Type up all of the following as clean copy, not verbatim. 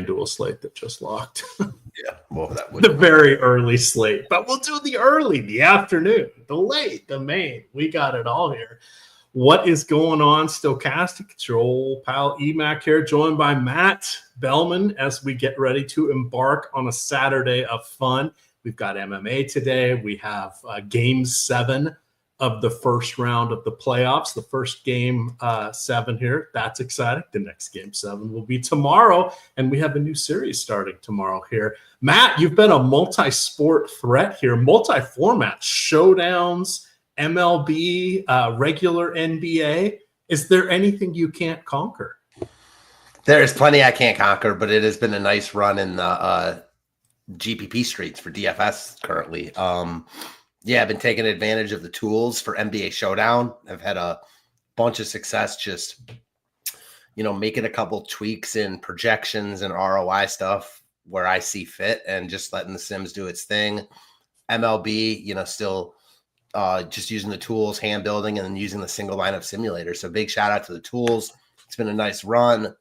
FanDuel slate that just locked. Yeah, well, that would the very early slate, but we'll do the early, the afternoon, the late, the main. We got it all here. What is going on, Stokastic? It's your old pal EMAC here, joined by Matt Bellman as we get ready to embark on a Saturday of fun. We've got MMA today. We have Game 7 of the first round of the playoffs, the first Game 7 here. That's exciting. The next Game 7 will be tomorrow, and we have a new series starting tomorrow here. Matt, you've been a multi-sport threat here, multi-format, showdowns, MLB, regular NBA. Is there anything you can't conquer? There's plenty I can't conquer, but it has been a nice run in the GPP streets for DFS currently. Yeah, I've been taking advantage of the tools for NBA Showdown. I've had a bunch of success just, making a couple tweaks in projections and ROI stuff where I see fit and just letting the Sims do its thing. MLB, still just using the tools, hand building, and then using the single lineup simulator. So big shout out to the tools. It's been a nice run.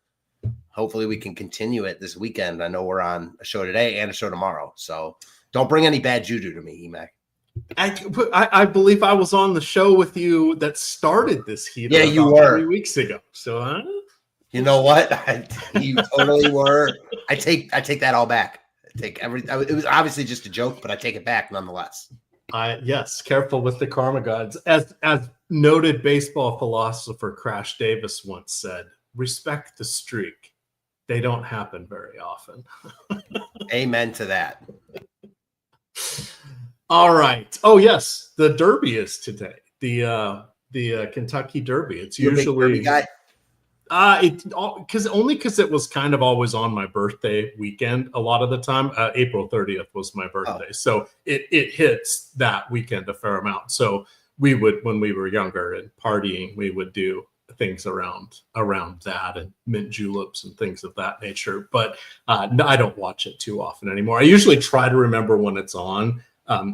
Hopefully we can continue it this weekend. I know we're on a show today and a show tomorrow. So don't bring any bad juju to me, EMAC. I believe I was on the show with you that started this heat. Yeah, you were 3 weeks ago. So you know what? You totally were. I take that all back. It was obviously just a joke, but I take it back nonetheless. Yes, careful with the karma gods. As noted baseball philosopher Crash Davis once said, respect the streak. They don't happen very often. Amen to that. All right. Oh yes, the Derby is today. The Kentucky Derby. It's You're usually a big Derby guy. Because it was kind of always on my birthday weekend. A lot of the time, April 30th was my birthday, so it hits that weekend a fair amount. So we would, when we were younger and partying, we would do things around that and mint juleps and things of that nature. But no, I don't watch it too often anymore. I usually try to remember when it's on.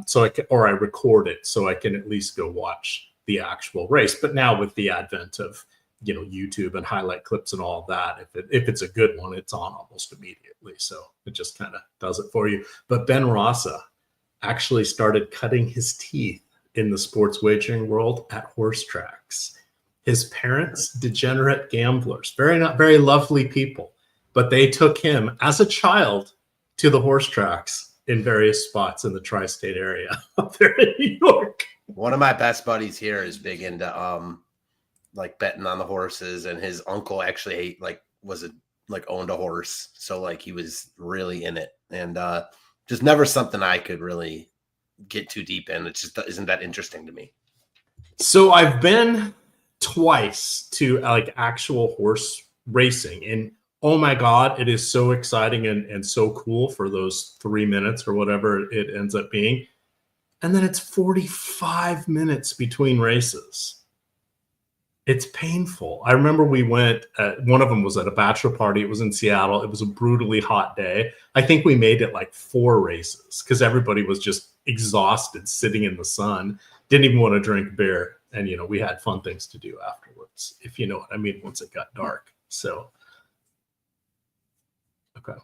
So I record it so I can at least go watch the actual race. But now with the advent of YouTube and highlight clips and all of that, if it's a good one, it's on almost immediately. So it just kind of does it for you. But Ben Rasa actually started cutting his teeth in the sports wagering world at horse tracks. His parents, degenerate gamblers, not very lovely people, but they took him as a child to the horse tracks in various spots in the tri-state area up there in New York. One of my best buddies here is big into betting on the horses, and his uncle actually owned a horse, so he was really in it, and just never something I could really get too deep in. It just isn't that interesting to me. So I've been twice to actual horse racing, and oh my God, it is so exciting and so cool for those 3 minutes or whatever it ends up being. And then it's 45 minutes between races. It's painful. I remember we went, one of them was at a bachelor party. It was in Seattle. It was a brutally hot day. I think we made it 4 races because everybody was just exhausted sitting in the sun, didn't even want to drink beer. And, we had fun things to do afterwards, if you know what I mean, once it got dark. So, okay.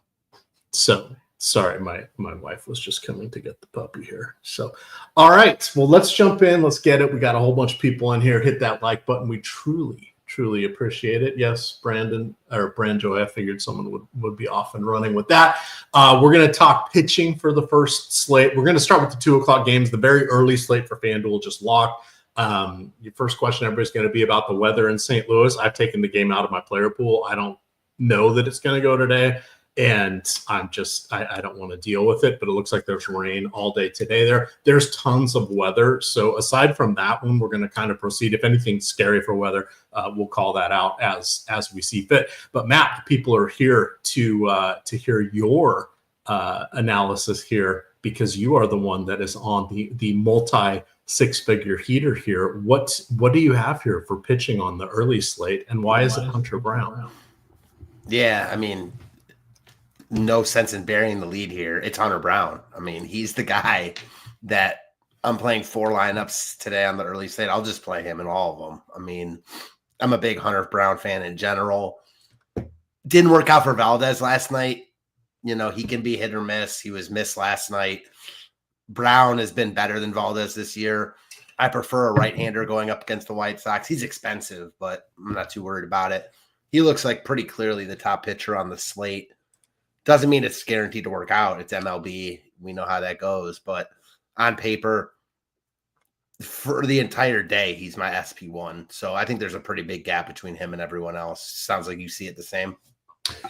So, sorry, my wife was just coming to get the puppy here. So, all right. Well, let's jump in. Let's get it. We got a whole bunch of people in here. Hit that like button. We truly appreciate it. Yes, Branjoy, I figured someone would be off and running with that. We're going to talk pitching for the first slate. We're going to start with the 2 o'clock games. The very early slate for FanDuel just locked. Your first question, everybody's going to be about the weather in St. Louis. I've taken the game out of my player pool. I don't know that it's going to go today. And I don't want to deal with it, but it looks like there's rain all day today. There's tons of weather. So aside from that one, we're going to kind of proceed. If anything's scary for weather, we'll call that out as we see fit. But Matt, people are here to hear your analysis here because you are the one that is on the multi six-figure heater here. What do you have here for pitching on the early slate, and why is it Hunter Brown? Yeah, I mean, no sense in burying the lead here. It's Hunter Brown. I mean, he's the guy that I'm playing 4 lineups today on the early slate. I'll just play him in all of them. I mean, I'm a big Hunter Brown fan in general. Didn't work out for Valdez last night. He can be hit or miss. He was missed last night. Brown has been better than Valdez this year. I prefer a right-hander going up against the White Sox. He's expensive, but I'm not too worried about it. He looks like pretty clearly the top pitcher on the slate. Doesn't mean it's guaranteed to work out. It's MLB. We know how that goes. But on paper, for the entire day, he's my SP1. So I think there's a pretty big gap between him and everyone else. Sounds like you see it the same.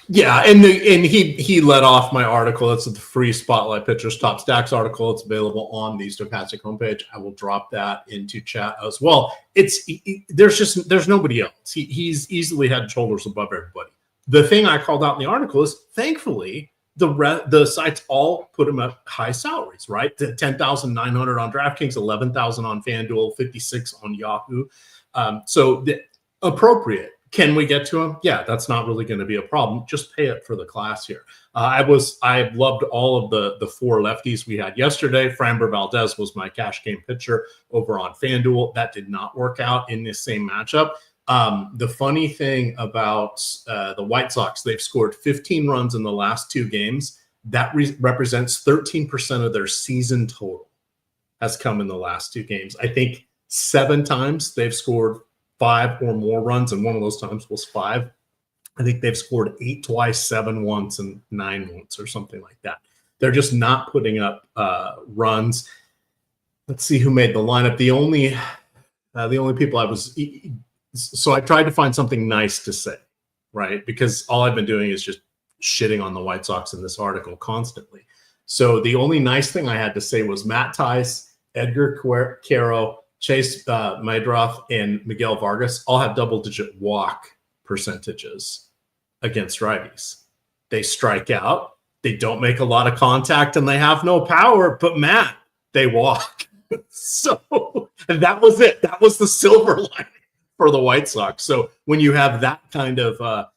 Yeah, and he led off my article. It's the free Spotlight Pitchers Top Stacks article. It's available on the Stokastic homepage. I will drop that into chat as well. There's nobody else. He's easily head and shoulders above everybody. The thing I called out in the article is, thankfully, the sites all put him at high salaries, right? 10,900 on DraftKings, 11,000 on FanDuel, 56 on Yahoo. So appropriate. Can we get to him? Yeah, that's not really going to be a problem. Just pay it for the class here. I loved all of the four lefties we had yesterday. Framber Valdez was my cash game pitcher over on FanDuel. That did not work out in this same matchup. The funny thing about the White Sox, they've scored 15 runs in the last two games. That represents 13% of their season total has come in the last two games. I think 7 times they've scored 5 or more runs, and one of those times was 5. I think they've scored 8 twice, 7 once, and 9 once, or something like that. They're just not putting up runs. Let's see who made the lineup. The only people I tried to find something nice to say, right? Because all I've been doing is just shitting on the White Sox in this article constantly. So the only nice thing I had to say was Matt Tice, Edgar Caro, Chase Maedroth, and Miguel Vargas all have double-digit walk percentages against righties. They strike out, they don't make a lot of contact, and they have no power. But Matt, they walk. So and that was it. That was the silver lining for the White Sox. So when you have that kind of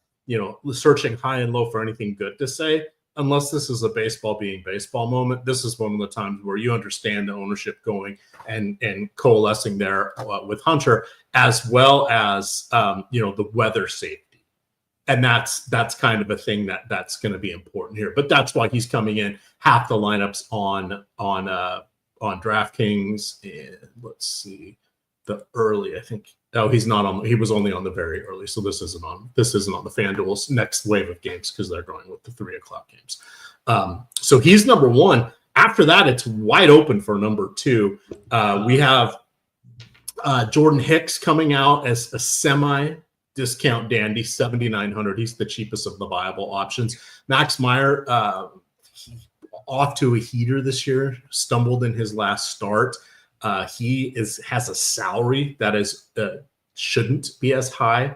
searching high and low for anything good to say, unless this is a baseball being baseball moment, this is one of the times where you understand the ownership going and coalescing there with Hunter, as well as the weather safety, and that's kind of a thing that's going to be important here. But that's why he's coming in half the lineups on DraftKings, and let's see the early. I think he's not on. He was only on the very early, so this isn't on the FanDuel's next wave of games because they're going with the 3:00 games. So he's number 1. After that, it's wide open for number 2. We have Jordan Hicks coming out as a semi-discount dandy, 7,900. He's the cheapest of the viable options. Max Meyer, off to a heater this year, stumbled in his last start. He has a salary that is shouldn't be as high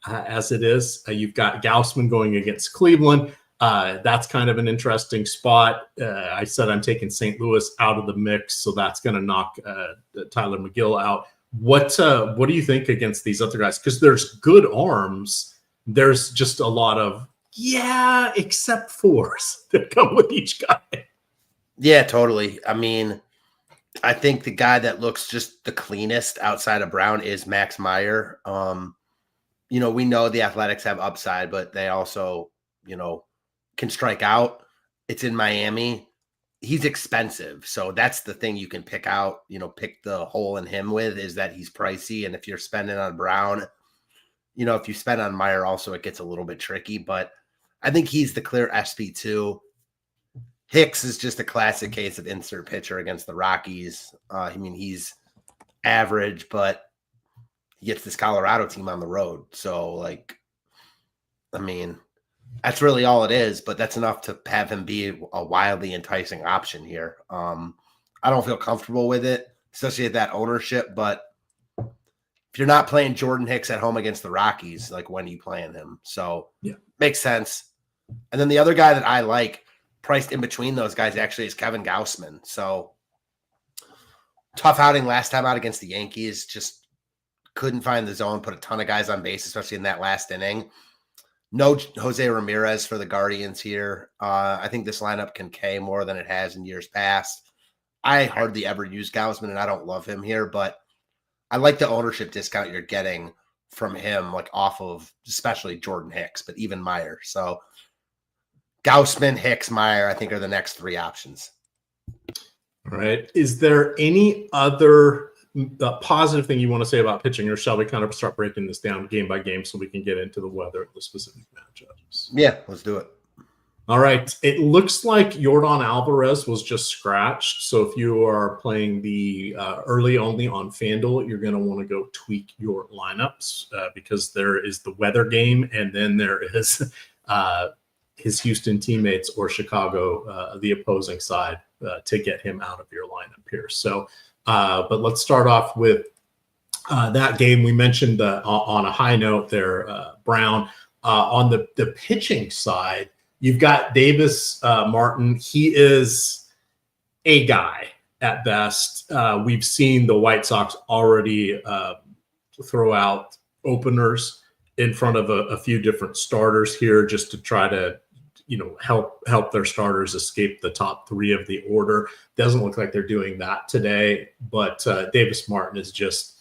as it is. You've got Gaussman going against Cleveland. That's kind of an interesting spot. I said I'm taking St. Louis out of the mix, so that's going to knock Tyler McGill out. What do you think against these other guys? Because there's good arms. There's just a lot of except fours that come with each guy. Yeah, totally. I mean, I think the guy that looks just the cleanest outside of Brown is Max Meyer. We know the Athletics have upside, but they also, can strike out. It's in Miami. He's expensive. So that's the thing you can pick out, pick the hole in him with, is that he's pricey. And if you're spending on Brown, if you spend on Meyer also, it gets a little bit tricky, but I think he's the clear SP2. Hicks is just a classic case of insert pitcher against the Rockies. He's average, but he gets this Colorado team on the road. So, that's really all it is, but that's enough to have him be a wildly enticing option here. I don't feel comfortable with it, especially at that ownership, but if you're not playing Jordan Hicks at home against the Rockies, when are you playing him? So, makes sense. And then the other guy that I like, priced in between those guys, actually, is Kevin Gaussman. So tough outing last time out against the Yankees. Just couldn't find the zone, put a ton of guys on base, especially in that last inning. No Jose Ramirez for the Guardians here. I think this lineup can K more than it has in years past. I hardly ever use Gaussman, and I don't love him here, but I like the ownership discount you're getting from him, off of especially Jordan Hicks, but even Meyer. So Gausman, Hicks, Meyer, I think are the next three options. All right. Is there any other positive thing you want to say about pitching, or shall we kind of start breaking this down game by game so we can get into the weather and the specific matchups? Yeah, let's do it. All right. It looks like Yordan Alvarez was just scratched. So if you are playing the early only on FanDuel, you're going to want to go tweak your lineups because there is the weather game, and then there is his Houston teammates or Chicago, the opposing side, to get him out of your lineup here. So, but let's start off with that game. We mentioned on a high note there, Brown. On the pitching side, you've got Davis Martin. He is a guy at best. We've seen the White Sox already throw out openers in front of a few different starters here just to try to help their starters escape the top three of the order. Doesn't look like they're doing that today, but Davis Martin is just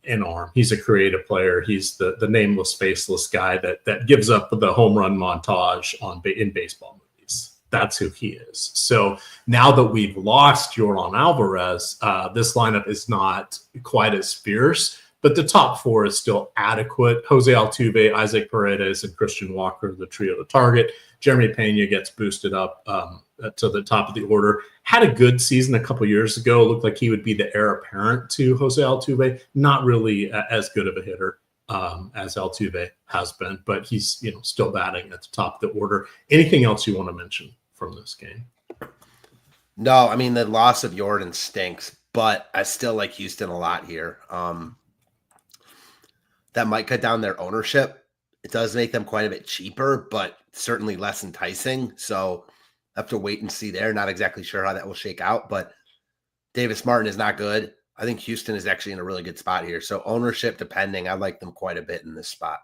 an arm. He's a creative player. He's the nameless, faceless guy that gives up the home run montage in baseball movies. That's who he is. So now that we've lost Yordan Alvarez, this lineup is not quite as fierce, but the top four is still adequate. Jose Altuve, Isaac Paredes, and Christian Walker, the trio to target. Jeremy Pena gets boosted up to the top of the order. Had a good season a couple years ago. Looked like he would be the heir apparent to Jose Altuve. Not really as good of a hitter as Altuve has been, but he's still batting at the top of the order. Anything else you want to mention from this game? No, I mean, the loss of Yordan stinks, but I still like Houston a lot here. That might cut down their ownership. It does make them quite a bit cheaper, but certainly less enticing. So I have to wait and see there. Not exactly sure how that will shake out, but Davis Martin is not good. I think Houston is actually in a really good spot here. So ownership depending, I like them quite a bit in this spot.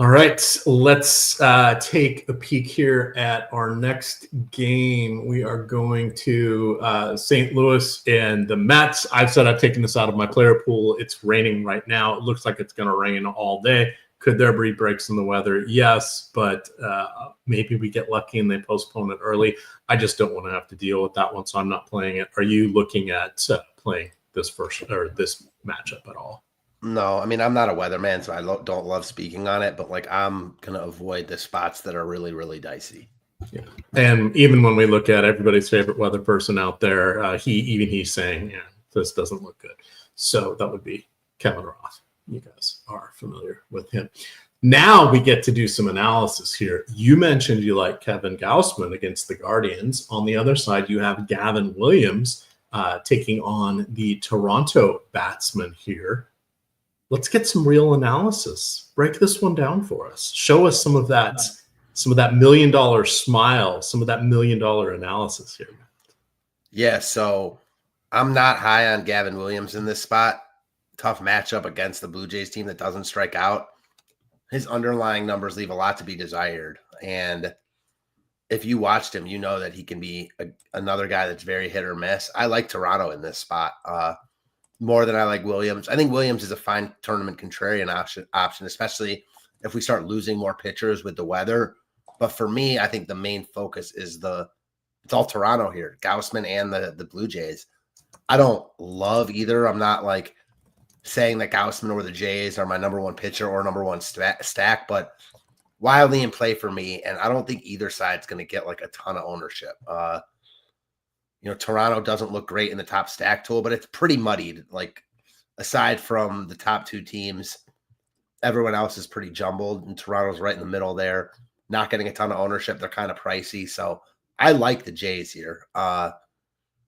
All right, let's take a peek here at our next game. We are going to St. Louis and the Mets. I've said I've taken this out of my player pool. It's raining right now. It looks like it's going to rain all day. Could there be breaks in the weather? Yes, but maybe we get lucky and they postpone it early. I just don't want to have to deal with that one, so I'm not playing it. Are you looking at playing this this matchup at all? No, I mean, I'm not a weatherman, so I don't love speaking on it, but I'm going to avoid the spots that are really, really dicey. Yeah. And even when we look at everybody's favorite weather person out there, he's saying, yeah, this doesn't look good. So that would be Kevin Roth. You guys are familiar with him. Now we get to do some analysis here. You mentioned you like Kevin Gausman against the Guardians. On the other side, you have Gavin Williams taking on the Toronto batsman here. Let's get some real analysis. Break this one down for us. Show us some of that $1 million smile, some of that $1 million analysis here. Yeah, so I'm not high on Gavin Williams in this spot. Tough matchup against the Blue Jays team that doesn't strike out. His underlying numbers leave a lot to be desired. And if you watched him, you know that he can be another guy that's very hit or miss. I like Toronto in this spot more than I like Williams. I think Williams is a fine tournament contrarian option, especially if we start losing more pitchers with the weather. But for me, I think the main focus is it's all Toronto here, Gausman and the Blue Jays. I don't love either. I'm not saying that Gausman or the Jays are my number one pitcher or number one stack, but wildly in play for me. And I don't think either side's going to get a ton of ownership. Toronto doesn't look great in the top stack tool, but it's pretty muddied. Aside from the top two teams, everyone else is pretty jumbled, and Toronto's right in the middle there, not getting a ton of ownership. They're kind of pricey. So I like the Jays here. And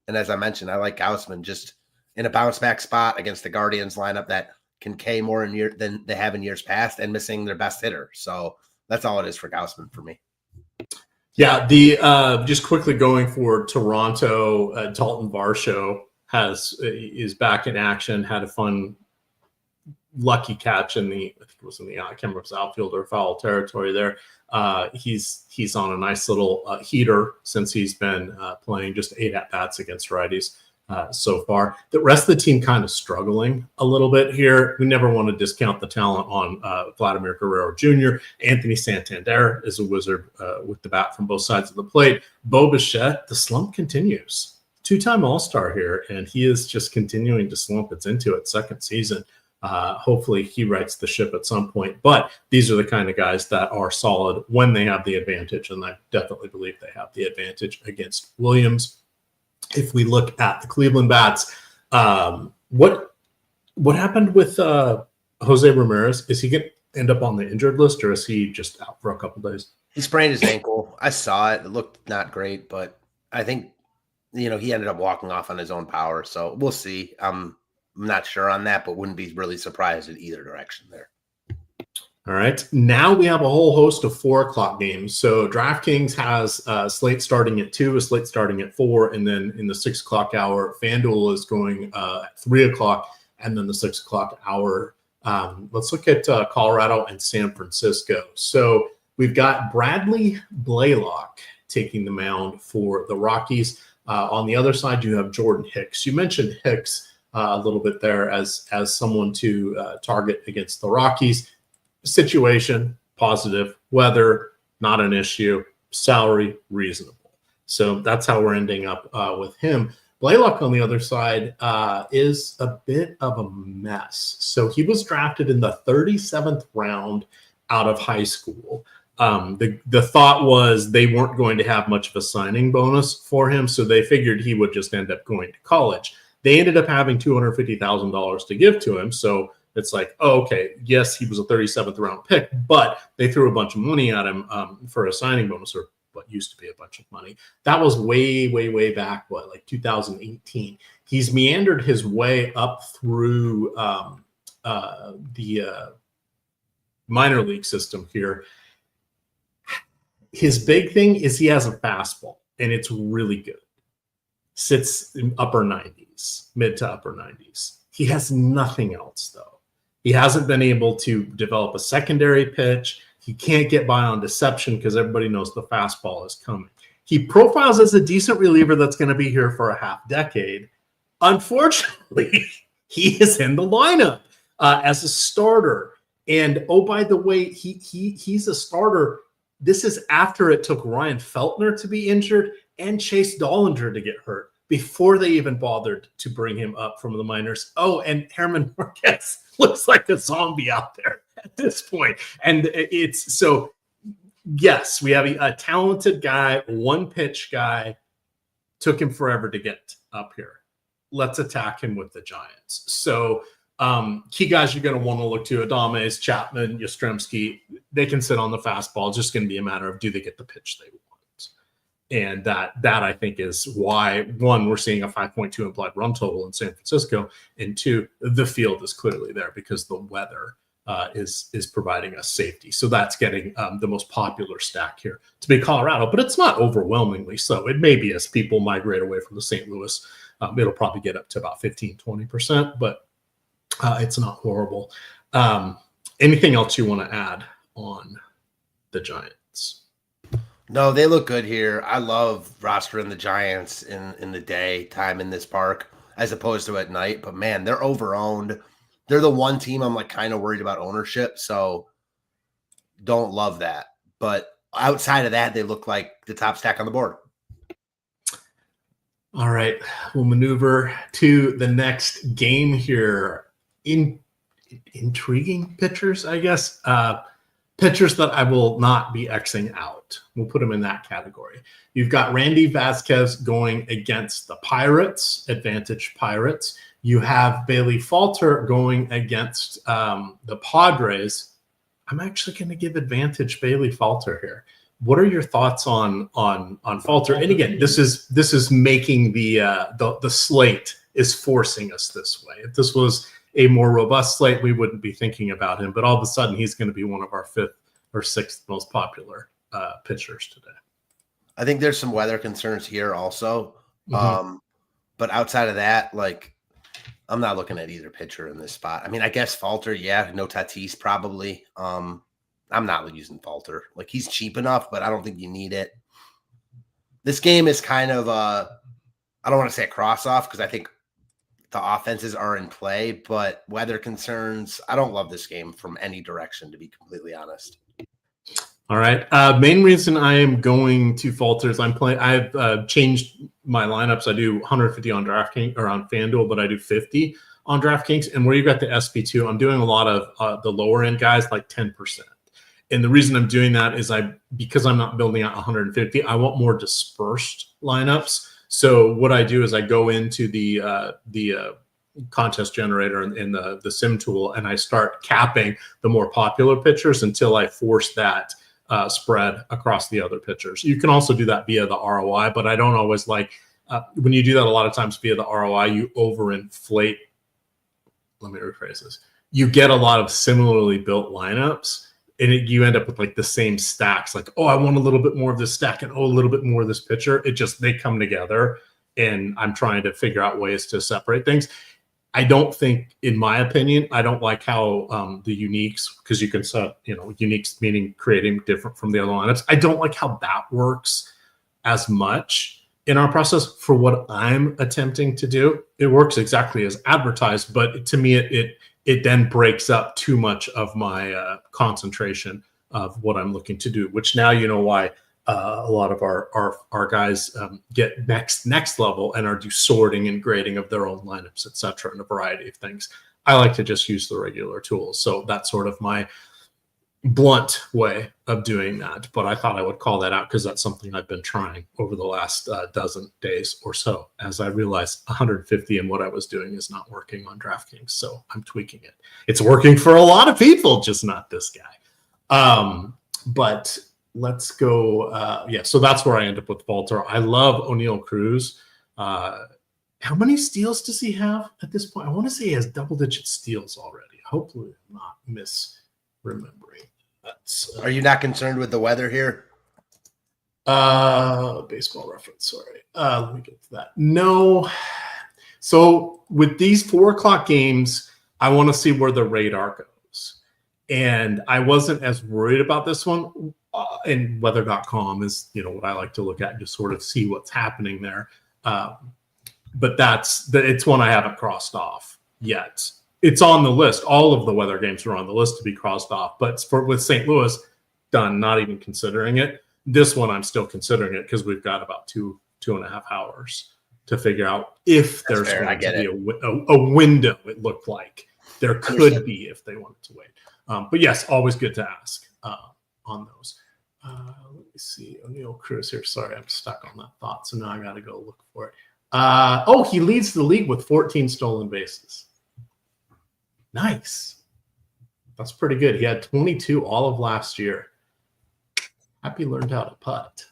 as I mentioned, I like Gausman just in a bounce back spot against the Guardians lineup that can K more than they have in years past and missing their best hitter. So that's all it is for Gausman for me. Yeah, the just quickly going for Toronto, Dalton Varsho is back in action. Had a fun, lucky catch in I can't remember if it was outfield or foul territory there. He's on a nice little heater since he's been playing just 8 at bats against righties. so far. The rest of the team kind of struggling a little bit here. We never want to discount the talent on Vladimir Guerrero Jr. Anthony Santander is a wizard with the bat from both sides of the plate. Bo Bichette, the slump continues. Two-time All-Star here, and he is just continuing to slump. It's into its second season. Hopefully he rights the ship at some point. But these are the kind of guys that are solid when they have the advantage, and I definitely believe they have the advantage against Williams. If we look at the Cleveland bats, what happened with Jose Ramirez? Is he going to end up on the injured list, or is he just out for a couple days? He sprained his ankle. I saw it. It looked not great, but I think, he ended up walking off on his own power. So we'll see. I'm not sure on that, but wouldn't be really surprised in either direction there. All right. Now we have a whole host of 4 o'clock games. So DraftKings has a slate starting at 2, a slate starting at 4, and then in the 6 o'clock hour, FanDuel is going at 3 o'clock, and then the 6 o'clock hour. Let's look at Colorado and San Francisco. So we've got Bradley Blaylock taking the mound for the Rockies. On the other side, you have Jordan Hicks. You mentioned Hicks a little bit there as someone to target against the Rockies. Situation, positive. Weather, not an issue. Salary, reasonable. So that's how we're ending up with him. Blaylock on the other side is a bit of a mess. So he was drafted in the 37th round out of high school. The thought was they weren't going to have much of a signing bonus for him, so they figured he would just end up going to college. They ended up having $250,000 to give to him, so it's like, oh, okay, yes, he was a 37th round pick, but they threw a bunch of money at him for a signing bonus, or what used to be a bunch of money. That was way, way, way back, like 2018. He's meandered his way up through the minor league system here. His big thing is he has a fastball, and it's really good. Sits in upper 90s, mid to upper 90s. He has nothing else, though. He hasn't been able to develop a secondary pitch. He can't get by on deception because everybody knows the fastball is coming. He profiles as a decent reliever that's going to be here for a half decade. Unfortunately, he is in the lineup as a starter. And, oh, by the way, he's a starter. This is after it took Ryan Feltner to be injured and Chase Dollinger to get hurt before they even bothered to bring him up from the minors. Oh, and Herman Marquez looks like a zombie out there at this point. And it's so, yes, we have a talented guy, one pitch guy. Took him forever to get up here. Let's attack him with the Giants. So key guys you're going to want to look to: Adames, Chapman, Yastrzemski. They can sit on the fastball. It's just going to be a matter of, do they get the pitch they want? And that I think is why, one, we're seeing a 5.2 implied run total in San Francisco, and two, the field is clearly there because the weather is providing us safety. So that's getting the most popular stack here to be Colorado, but it's not overwhelmingly so. It may be, as people migrate away from the St. Louis, it'll probably get up to about 15-20%, but it's not horrible. Anything else you want to add on the Giants? No, they look good here. I love rostering the Giants in the daytime in this park as opposed to at night. But, man, they're over-owned. They're the one team I'm like kind of worried about ownership, so don't love that. But outside of that, they look like the top stack on the board. All right, we'll maneuver to the next game here. Intriguing pitchers, I guess. Pitchers that I will not be Xing out. We'll put them in that category. You've got Randy Vasquez going against the Pirates, advantage Pirates. You have Bailey Falter going against the Padres. I'm actually going to give advantage Bailey Falter here. What are your thoughts on Falter? And again, this is making the slate is forcing us this way. If this was a more robust slate, we wouldn't be thinking about him. But all of a sudden, he's going to be one of our 5th or 6th most popular pitchers today. I think there's some weather concerns here also. Mm-hmm. But outside of that, like, I'm not looking at either pitcher in this spot. I mean, I guess Falter, yeah. No Tatis, probably. I'm not using Falter. Like, he's cheap enough, but I don't think you need it. This game is kind of I don't want to say a cross off because I think the offenses are in play, but weather concerns, I don't love this game from any direction, to be completely honest. All right. Main reason I am going to falter is I've changed my lineups. I do 150 on DraftKings or on FanDuel, but I do 50 on DraftKings. And where you got the SP2, I'm doing a lot of the lower end guys, like 10%. And the reason I'm doing that is because I'm not building out 150, I want more dispersed lineups. So what I do is I go into the contest generator in the sim tool, and I start capping the more popular pitchers until I force that spread across the other pitchers. You can also do that via the ROI, but I don't always like when you do that a lot of times via the ROI, you overinflate. Let me rephrase this. You get a lot of similarly built lineups, and you end up with like the same stacks. Like, oh, I want a little bit more of this stack, and oh, a little bit more of this pitcher. They come together, and I'm trying to figure out ways to separate things. I don't think, in my opinion, I don't like how the uniques, because you can set, uniques meaning creating different from the other lineups. I don't like how that works as much in our process for what I'm attempting to do. It works exactly as advertised, but to me, it then breaks up too much of my concentration of what I'm looking to do, which now you know why a lot of our guys get next level and are do sorting and grading of their own lineups, etc., and a variety of things. I like to just use the regular tools. So that's sort of my blunt way of doing that. But I thought I would call that out because that's something I've been trying over the last dozen days or so, as I realized 150 and what I was doing is not working on DraftKings. So I'm tweaking it. It's working for a lot of people, just not this guy. But let's go. So that's where I end up with Falter. I love O'Neal Cruz. How many steals does he have at this point? I want to say he has double-digit steals already. Hopefully I'm not misremembering. Are you not concerned with the weather here? Baseball Reference, sorry. Let me get to that. No. So with these 4:00 games, I want to see where the radar goes. And I wasn't as worried about this one. And weather.com is, what I like to look at to sort of see what's happening there. But it's one I haven't crossed off yet. It's on the list. All of the weather games are on the list to be crossed off. But with St. Louis, done, not even considering it. This one, I'm still considering it because we've got about 2.5 hours to figure out if there's going to be a window, it looked like. There could be if they wanted to wait. But yes, always good to ask on those. Let me see. O'Neal Cruz here. Sorry, I'm stuck on that thought. So now I got to go look for it. He leads the league with 14 stolen bases. Nice. That's pretty good. He had 22 all of last year. Happy learned how to putt.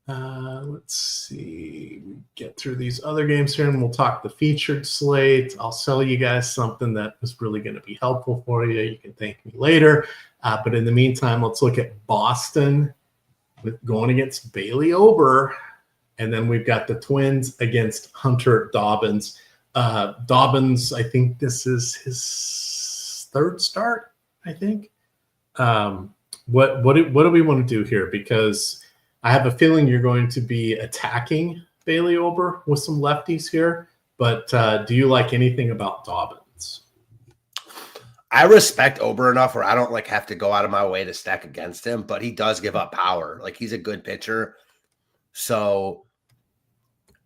Let's see. We get through these other games here, and we'll talk the featured slate. I'll sell you guys something that was really going to be helpful for you. You can thank me later. But in the meantime, let's look at Boston going against Bailey Ober. And then we've got the Twins against Hunter Dobbins. Dobbins, I think this is his third start, I think. What do we want to do here? Because I have a feeling you're going to be attacking Bailey Ober with some lefties here. But do you like anything about Dobbins? I respect Ober enough where I don't have to go out of my way to stack against him, but he does give up power. He's a good pitcher. So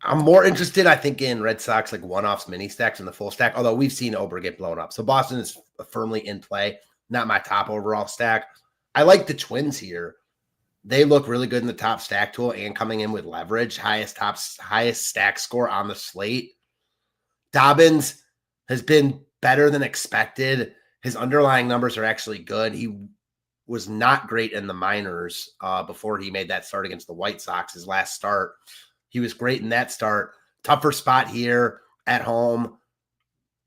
I'm more interested, I think, in Red Sox one-offs, mini stacks, and the full stack, although we've seen Ober get blown up. So Boston is firmly in play, not my top overall stack. I like the Twins here. They look really good in the top stack tool and coming in with leverage, highest stack score on the slate. Dobbins has been better than expected. His underlying numbers are actually good. He was not great in the minors before he made that start against the White Sox, his last start. He was great in that start. Tougher spot here at home.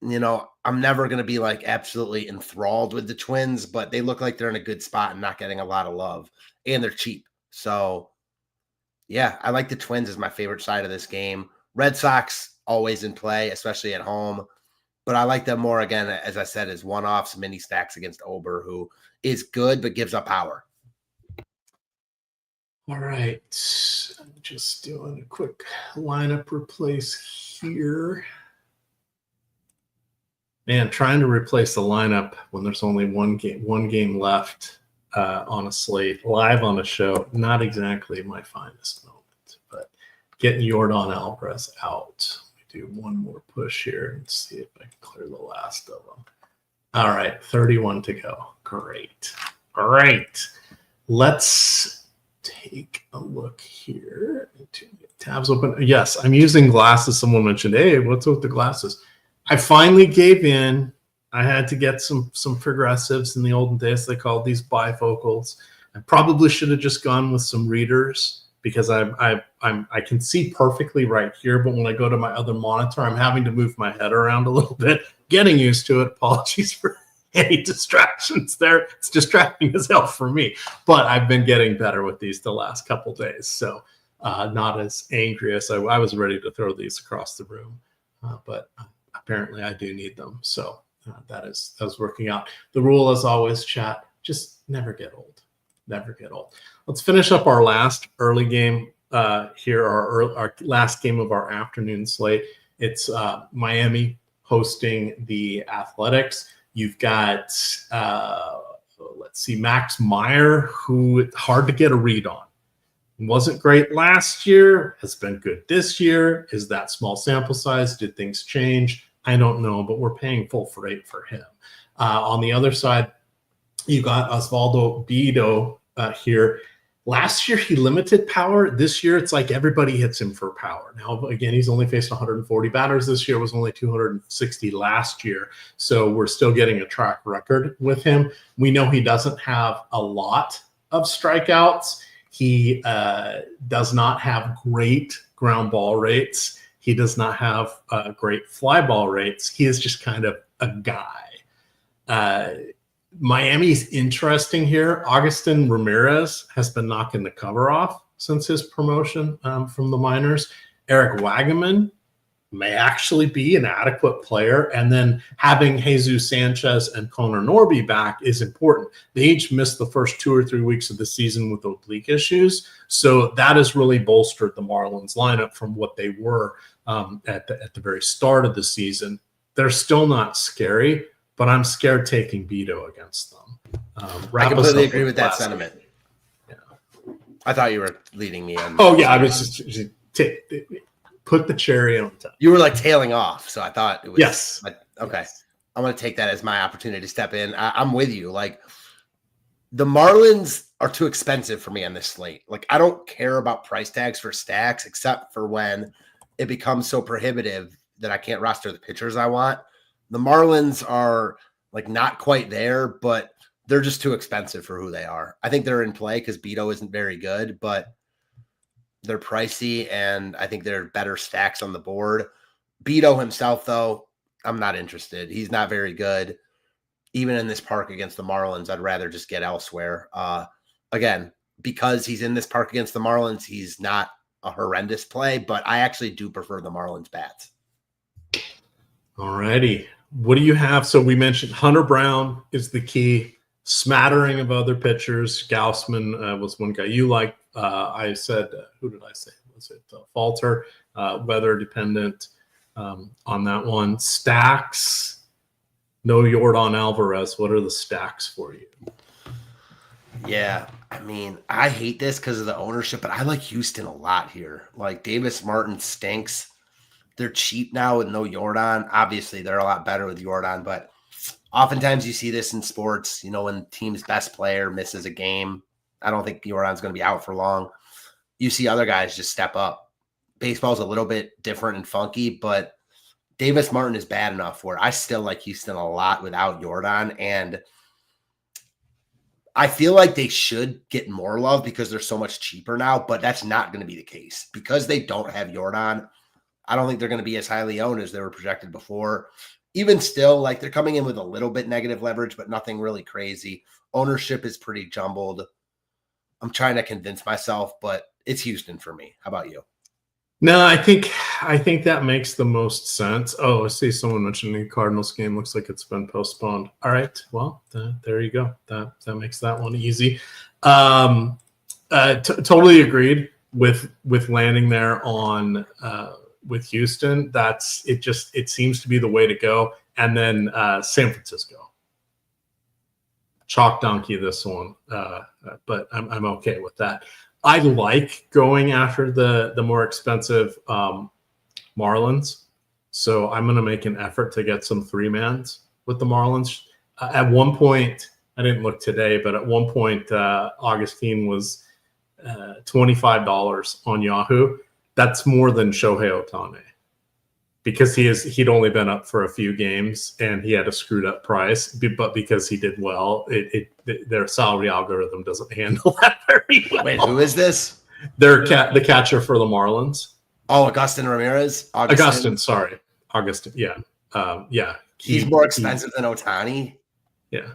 I'm never going to be absolutely enthralled with the Twins, but they look like they're in a good spot and not getting a lot of love. And they're cheap. So, yeah, I like the Twins as my favorite side of this game. Red Sox always in play, especially at home. But I like them more, again, as I said, as one-offs, mini stacks against Ober, who is good but gives up power. All right. I'm just doing a quick lineup replace here. Man, trying to replace the lineup when there's only one game left on a slate, live on a show, not exactly my finest moment, but getting Yordan Alvarez out. Let me do one more push here and see if I can clear the last of them. All right, 31 to go. Great. All right. Let's take a look here. Tabs open. Yes, I'm using glasses. Someone mentioned, hey, what's with the glasses? I finally gave in. I had to get some progressives. In the olden days, they called these bifocals. I probably should have just gone with some readers because I can see perfectly right here, but when I go to my other monitor, I'm having to move my head around a little bit. Getting used to it. Apologies for any distractions there. It's distracting as hell for me, but I've been getting better with these the last couple days, so not as angry as I was ready to throw these across the room, but apparently I do need them, so that is working out. The rule, as always, chat, just never get old. Never get old. Let's finish up our last early game here, our last game of our afternoon slate. It's Miami hosting the Athletics. You've got, let's see, Max Meyer, who hard to get a read on. Wasn't great last year, has been good this year. Is that small sample size? Did things change? I don't know, but we're paying full freight for him. On the other side, you got Osvaldo Bido here. Last year, he limited power. This year, it's like everybody hits him for power. Now, again, he's only faced 140 batters this year. It was only 260 last year. So we're still getting a track record with him. We know he doesn't have a lot of strikeouts. He does not have great ground ball rates. He does not have great fly ball rates. He is just kind of a guy. Miami's interesting here. Agustin Ramirez has been knocking the cover off since his promotion from the minors. Eric Wagaman may actually be an adequate player. And then having Jesus Sanchez and Connor Norby back is important. They each missed the first 2 or 3 weeks of the season with oblique issues. So that has really bolstered the Marlins lineup from what they were at the very start of the season. They're still not scary, but I'm scared taking Bido against them. I completely agree with that sentiment. Yeah. I thought you were leading me on. Oh, yeah. I was just put the cherry on top. You were like tailing off, so I thought it was. Yes. Okay. Yes. I'm going to take that as my opportunity to step in. I'm with you. Like, the Marlins are too expensive for me on this slate. Like, I don't care about price tags for stacks except for when it becomes so prohibitive that I can't roster the pitchers I want. The Marlins are like not quite there, but they're just too expensive for who they are. I think they're in play because Bido isn't very good, but they're pricey, and I think they're better stacks on the board. Bido himself, though, I'm not interested. He's not very good. Even in this park against the Marlins, I'd rather just get elsewhere. Again, because he's in this park against the Marlins, he's not a horrendous play, but I actually do prefer the Marlins bats. All righty. What do you have? So we mentioned Hunter Brown is the key. Smattering of other pitchers. Gaussman was one guy you liked. I said, who did I say? Was it Falter? Weather dependent on that one. Stacks. No Yordan Alvarez. What are the stacks for you? Yeah, I mean, I hate this because of the ownership, but I like Houston a lot here. Like, Davis Martin stinks. They're cheap now with no Yordan. Obviously, they're a lot better with Yordan, but oftentimes you see this in sports, when the team's best player misses a game. I don't think Yordan's going to be out for long. You see other guys just step up. Baseball's a little bit different and funky, but Davis Martin is bad enough where I still like Houston a lot without Yordan, and I feel like they should get more love because they're so much cheaper now, but that's not going to be the case. Because they don't have Yordan, I don't think they're going to be as highly owned as they were projected before. Even still, like, they're coming in with a little bit negative leverage, but nothing really crazy. Ownership is pretty jumbled. I'm trying to convince myself, but it's Houston for me. How about you? No, I think that makes the most sense. Oh, I see someone mentioning the Cardinals game. Looks like it's been postponed. All right. Well, there you go. That makes that one easy. Totally agreed. with landing there on with Houston, it seems to be the way to go. And then San Francisco. Chalk donkey this one, but I'm okay with that. I like going after the more expensive Marlins, so I'm going to make an effort to get some 3-mans with the Marlins. At one point, I didn't look today, but at one point, Augustine was $25 on Yahoo. That's more than Shohei Ohtani, because he'd only been up for a few games and he had a screwed up price, but because he did well, their salary algorithm doesn't handle that very well. Wait, who is this? They're the catcher for the Marlins. Oh, Agustin Ramirez. Augustin, sorry, Augustin. Yeah, yeah. He's more expensive than Ohtani. Yeah,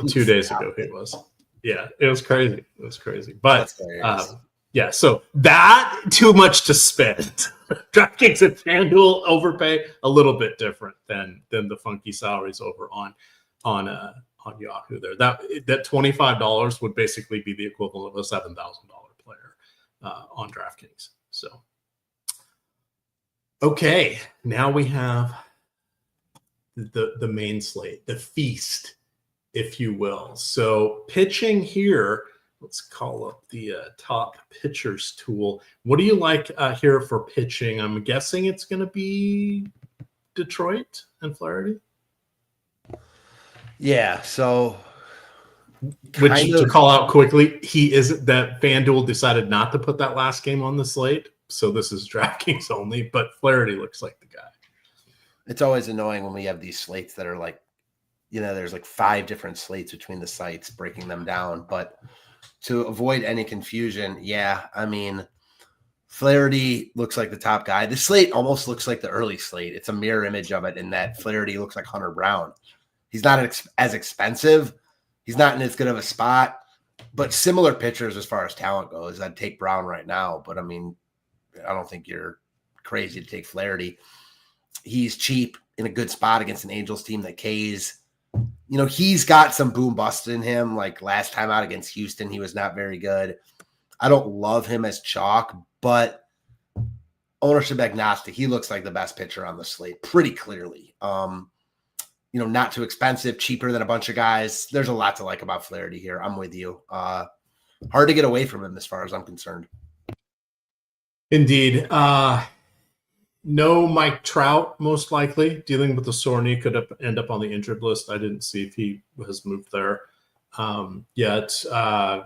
2 days ago he was. Yeah, it was crazy. It was crazy, but yeah. So that too much to spend. DraftKings and FanDuel overpay a little bit different than the funky salaries over on Yahoo. There, that $25 would basically be the equivalent of a $7,000 player on DraftKings. So, okay, now we have the main slate, the feast, if you will. So pitching here. Let's call up the top pitchers tool. What do you like here for pitching? I'm guessing it's going to be Detroit and Flaherty. Yeah. So, to call out quickly, he isn't that FanDuel decided not to put that last game on the slate. So this is DraftKings only, but Flaherty looks like the guy. It's always annoying when we have these slates that are like, there's like 5 different slates between the sites breaking them down, but to avoid any confusion, yeah, I mean, Flaherty looks like the top guy. The slate almost looks like the early slate. It's a mirror image of it in that Flaherty looks like Hunter Brown. He's not as expensive. He's not in as good of a spot, but similar pitchers as far as talent goes. I'd take Brown right now, but I mean, I don't think you're crazy to take Flaherty. He's cheap in a good spot against an Angels team that K's. He's got some boom bust in him. Like last time out against Houston, he was not very good. I don't love him as chalk, but ownership agnostic. He looks like the best pitcher on the slate pretty clearly. Not too expensive, cheaper than a bunch of guys. There's a lot to like about Flaherty here. I'm with you. Hard to get away from him as far as I'm concerned. Indeed. No Mike Trout, most likely. Dealing with the sore knee, could end up on the injured list. I didn't see if he has moved there yet.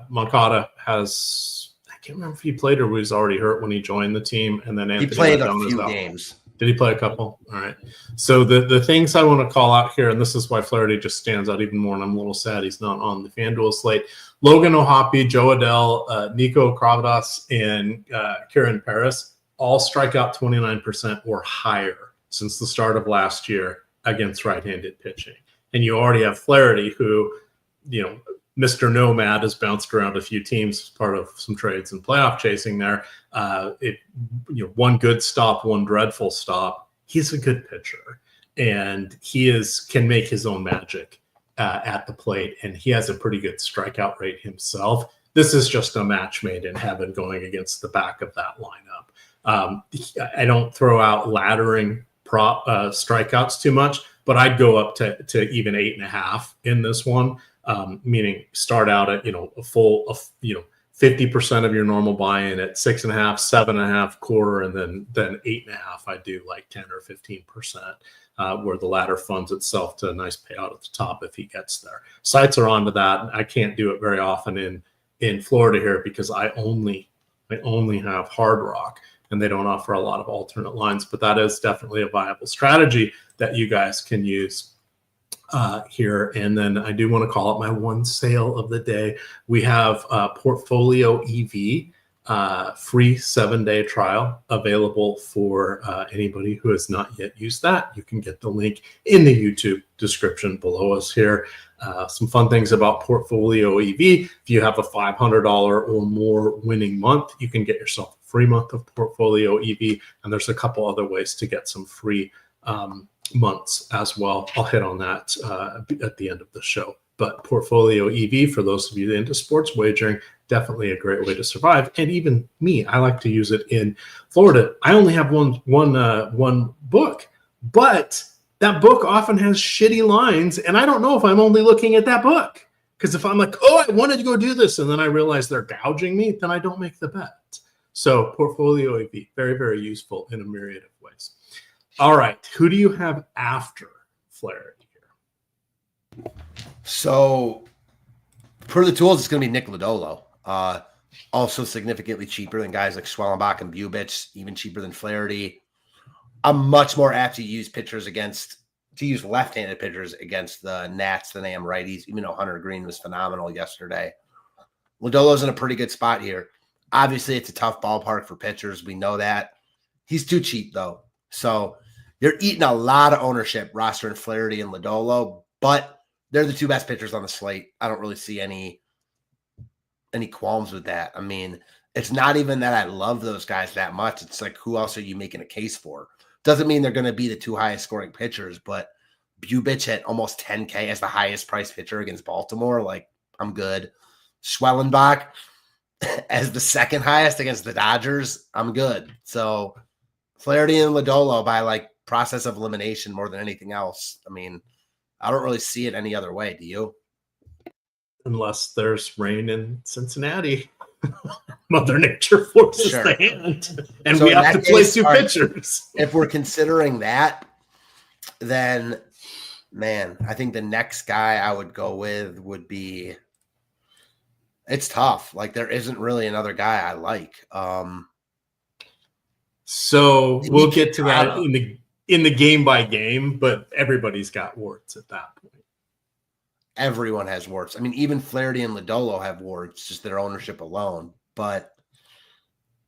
Moncada has, I can't remember if he played or was already hurt when he joined the team. And then Anthony he played Rendon a few games. Did he play a couple? All right. So the things I want to call out here, and this is why Flaherty just stands out even more, and I'm a little sad he's not on the FanDuel slate. Logan O'Hoppe, Joe Adell, Nico Kravadas, and Kieran Paris all strike out 29% or higher since the start of last year against right-handed pitching. And you already have Flaherty, who, Mr. Nomad has bounced around a few teams as part of some trades and playoff chasing there. One good stop, one dreadful stop. He's a good pitcher, and he can make his own magic at the plate, and he has a pretty good strikeout rate himself. This is just a match made in heaven going against the back of that lineup. I don't throw out laddering strikeouts too much, but I'd go up to even 8.5 in this one. Meaning start out at, a full, 50% of your normal buy-in at 6.5, 7.5, quarter, and then 8.5. I do like 10 or 15%, where the ladder funds itself to a nice payout at the top if he gets there. Sites are onto that. I can't do it very often in Florida here because I only have Hard Rock, and they don't offer a lot of alternate lines, but that is definitely a viable strategy that you guys can use here. And then I do want to call it my one sale of the day. We have Portfolio EV, free 7-day trial available for anybody who has not yet used that. You can get the link in the YouTube description below us here. Some fun things about Portfolio EV. If you have a $500 or more winning month, you can get yourself a free month of Portfolio EV. And there's a couple other ways to get some free months as well. I'll hit on that at the end of the show. But Portfolio EV, for those of you into sports wagering, definitely a great way to survive. And even me, I like to use it in Florida. I only have one book, but that book often has shitty lines, and I don't know if I'm only looking at that book. Because if I'm like, oh, I wanted to go do this, and then I realize they're gouging me, then I don't make the bet. So Portfolio EV, very, very useful in a myriad of ways. All right, who do you have after Flaherty here? So per the tools, it's going to be Nick Lodolo. Also significantly cheaper than guys like Schwellenbach and Bubich, even cheaper than Flaherty. I'm much more apt to use left-handed pitchers against the Nats than I am righties, even though Hunter Green was phenomenal yesterday. Lodolo's in a pretty good spot here. Obviously, it's a tough ballpark for pitchers. We know that. He's too cheap, though. So you're eating a lot of ownership rostering Flaherty and Lodolo, but they're the two best pitchers on the slate. I don't really see any qualms with that. I mean, it's not even that I love those guys that much. It's like, who else are you making a case for? Doesn't mean they're going to be the two highest scoring pitchers, but Bubich at almost 10K as the highest priced pitcher against Baltimore, like, I'm good. Schwellenbach as the second highest against the Dodgers, I'm good. So Flaherty and Lodolo by like process of elimination more than anything else. I mean, I don't really see it any other way. Do you? Unless there's rain in Cincinnati. Mother Nature forces the hand. And so we have to play two pitchers. If we're considering that, then, man, I think the next guy I would go with would be – it's tough. Like, there isn't really another guy I like. So we'll get to that in the game by game, but everybody's got warts at that point. Everyone has warts. I mean, even Flaherty and Lodolo have warts, just their ownership alone, but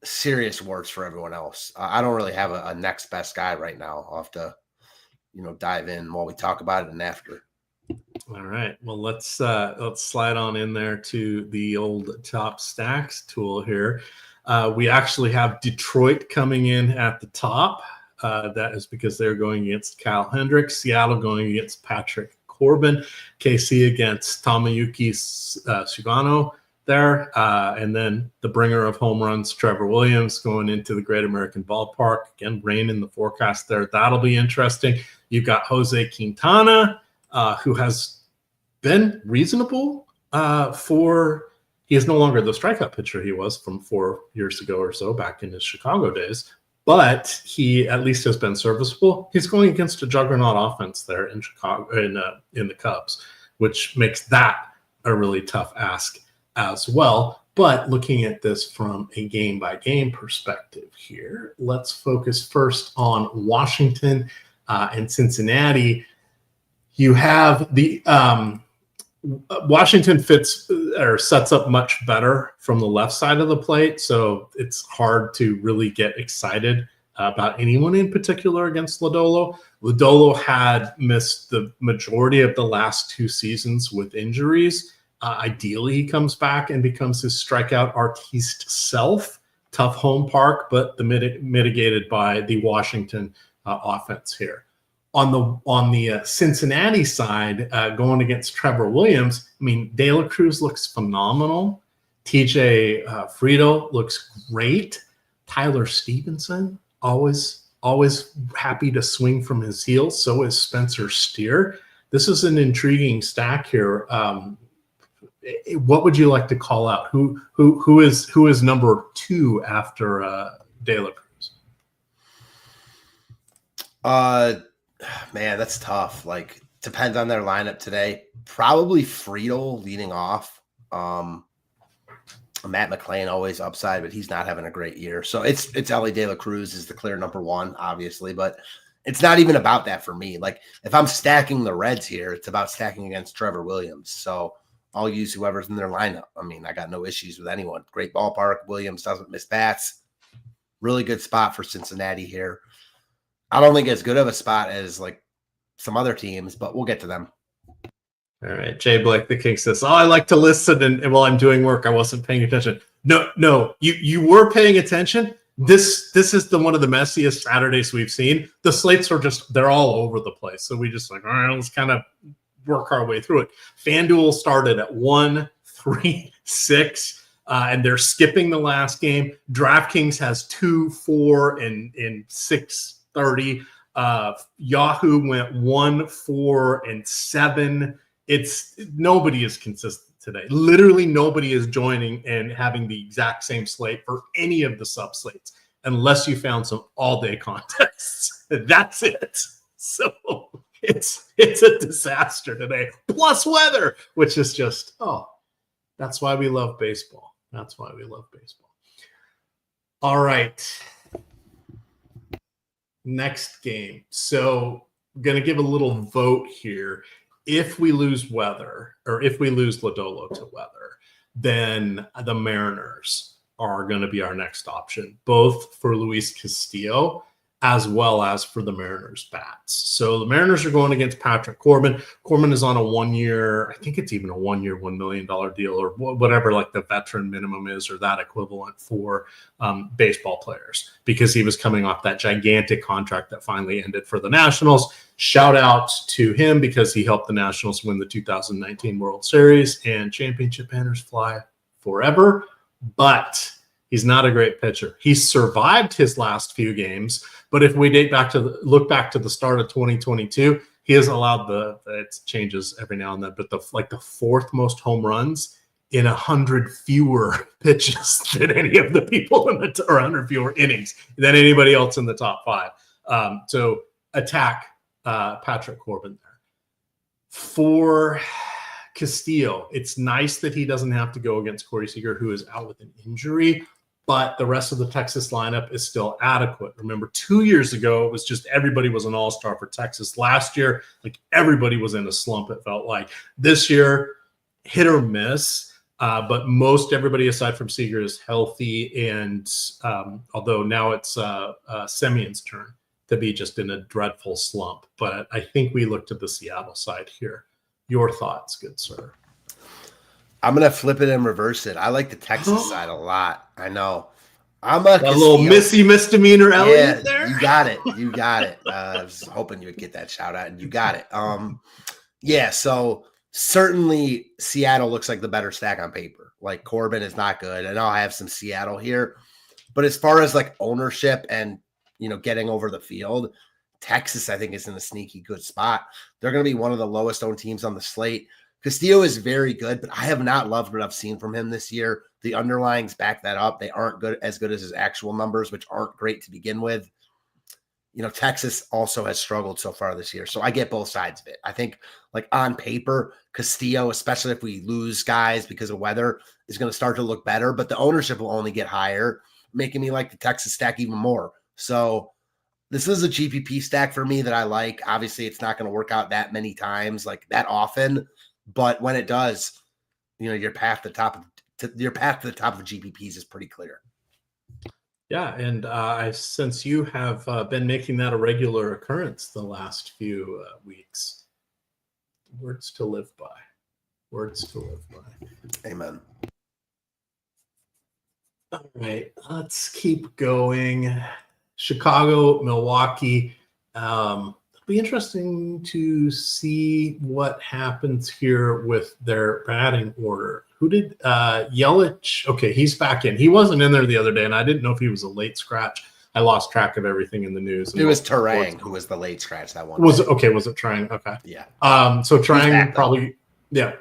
serious warts for everyone else. I don't really have a next best guy right now. I'll have to, dive in while we talk about it and after. All right. Well, let's slide on in there to the old top stacks tool here. We actually have Detroit coming in at the top. That is because they're going against Kyle Hendricks, Seattle going against Patrick Corbin, KC against Tomoyuki Sugano there, and then the bringer of home runs, Trevor Williams, going into the Great American Ballpark. Again, rain in the forecast there. That'll be interesting. You've got Jose Quintana, who has been reasonable he is no longer the strikeout pitcher he was from 4 years ago or so back in his Chicago days. But he at least has been serviceable. He's going against a juggernaut offense there in Chicago, in the Cubs, which makes that a really tough ask as well. But looking at this from a game-by-game perspective here, let's focus first on Washington and Cincinnati. You have the Washington sets up much better from the left side of the plate, so it's hard to really get excited about anyone in particular against Lodolo. Lodolo had missed the majority of the last 2 seasons with injuries. Ideally, he comes back and becomes his strikeout artiste self. Tough home park, but mitigated by the Washington offense here. On the Cincinnati side, going against Trevor Williams, I mean, De La Cruz looks phenomenal. TJ Friedl looks great. Tyler Stevenson, always happy to swing from his heels. So is Spencer Steer. This is an intriguing stack here. What would you like to call out? Who is number 2 after De La Cruz? Man, that's tough. Like, depends on their lineup today. Probably Friedl leading off. Matt McClain always upside, but he's not having a great year. So it's Ellie De La Cruz is the clear number 1, obviously, but it's not even about that for me. Like, if I'm stacking the Reds here, it's about stacking against Trevor Williams. So I'll use whoever's in their lineup. I mean, I got no issues with anyone. Great ballpark. Williams doesn't miss bats. Really good spot for Cincinnati here. I don't think as good of a spot as like some other teams, but we'll get to them. All right. Jay Blake, the King says, I like to listen and while I'm doing work, I wasn't paying attention. No, you were paying attention. This is one of the messiest Saturdays we've seen. The slates are they're all over the place. So we just like, all right, let's kind of work our way through it. FanDuel started at 1-3-6. and they're skipping the last game. DraftKings has 2, 4, and 6:30. Yahoo went 1, 4, and 7. Nobody is consistent today. Literally nobody is joining and having the exact same slate for any of the sub slates, unless you found some all-day contests. That's it. So it's a disaster today. Plus weather, which is just, that's why we love baseball. That's why we love baseball. All right. Next game. So I'm going to give a little vote here. If we lose weather, or if we lose Lodolo to weather, then the Mariners are going to be our next option, both for Luis Castillo as well as for the Mariners bats. So the Mariners are going against Patrick Corbin. Corbin is on a 1 year, I think it's even a 1 year, $1 million deal, or whatever like the veteran minimum is, or that equivalent for baseball players, because he was coming off that gigantic contract that finally ended for the Nationals. Shout out to him because he helped the Nationals win the 2019 World Series, and championship banners fly forever. But he's not a great pitcher. He survived his last few games, but if we look back to the start of 2022, he has allowed it changes every now and then, but the 4th most home runs in 100 fewer pitches than any of the people or 100 fewer innings than anybody else in the top 5. So attack Patrick Corbin there. For Castillo, it's nice that he doesn't have to go against Corey Seager, who is out with an injury, but the rest of the Texas lineup is still adequate. Remember, 2 years ago, it was just everybody was an all-star for Texas. Last year, everybody was in a slump, it felt like. This year, hit or miss, but most everybody aside from Seager is healthy, and although now it's Semion's turn to be just in a dreadful slump. But I think we looked at the Seattle side here. Your thoughts, good sir? I'm going to flip it and reverse it. I like the Texas side a lot. I know. I'm a little missy misdemeanor Elliott there. You got it. You got it. I was hoping you would get that shout out, and you got it. So certainly Seattle looks like the better stack on paper. Like, Corbin is not good. I know I have some Seattle here, but as far as ownership and, getting over the field, Texas, I think, is in a sneaky good spot. They're going to be one of the lowest owned teams on the slate. Castillo is very good, but I have not loved what I've seen from him this year. The underlyings back that up. They aren't as good as his actual numbers, which aren't great to begin with. Texas also has struggled so far this year. So I get both sides of it. I think, on paper, Castillo, especially if we lose guys because of weather, is going to start to look better, but the ownership will only get higher, making me like the Texas stack even more. So this is a GPP stack for me that I like. Obviously, it's not going to work out that many times, that often. But when it does, your path to the top of GPPs is pretty clear. Yeah, and since you have been making that a regular occurrence the last few weeks, words to live by. Words to live by. Amen. All right, let's keep going. Chicago, Milwaukee. Be interesting to see what happens here with their batting order. Who did Yelich? Okay, he's back in. He wasn't in there the other day, and I didn't know if he was a late scratch. I lost track of everything in the news. It was Terang who was the late scratch that one. Was it Terang? Okay. Yeah. So Terang probably,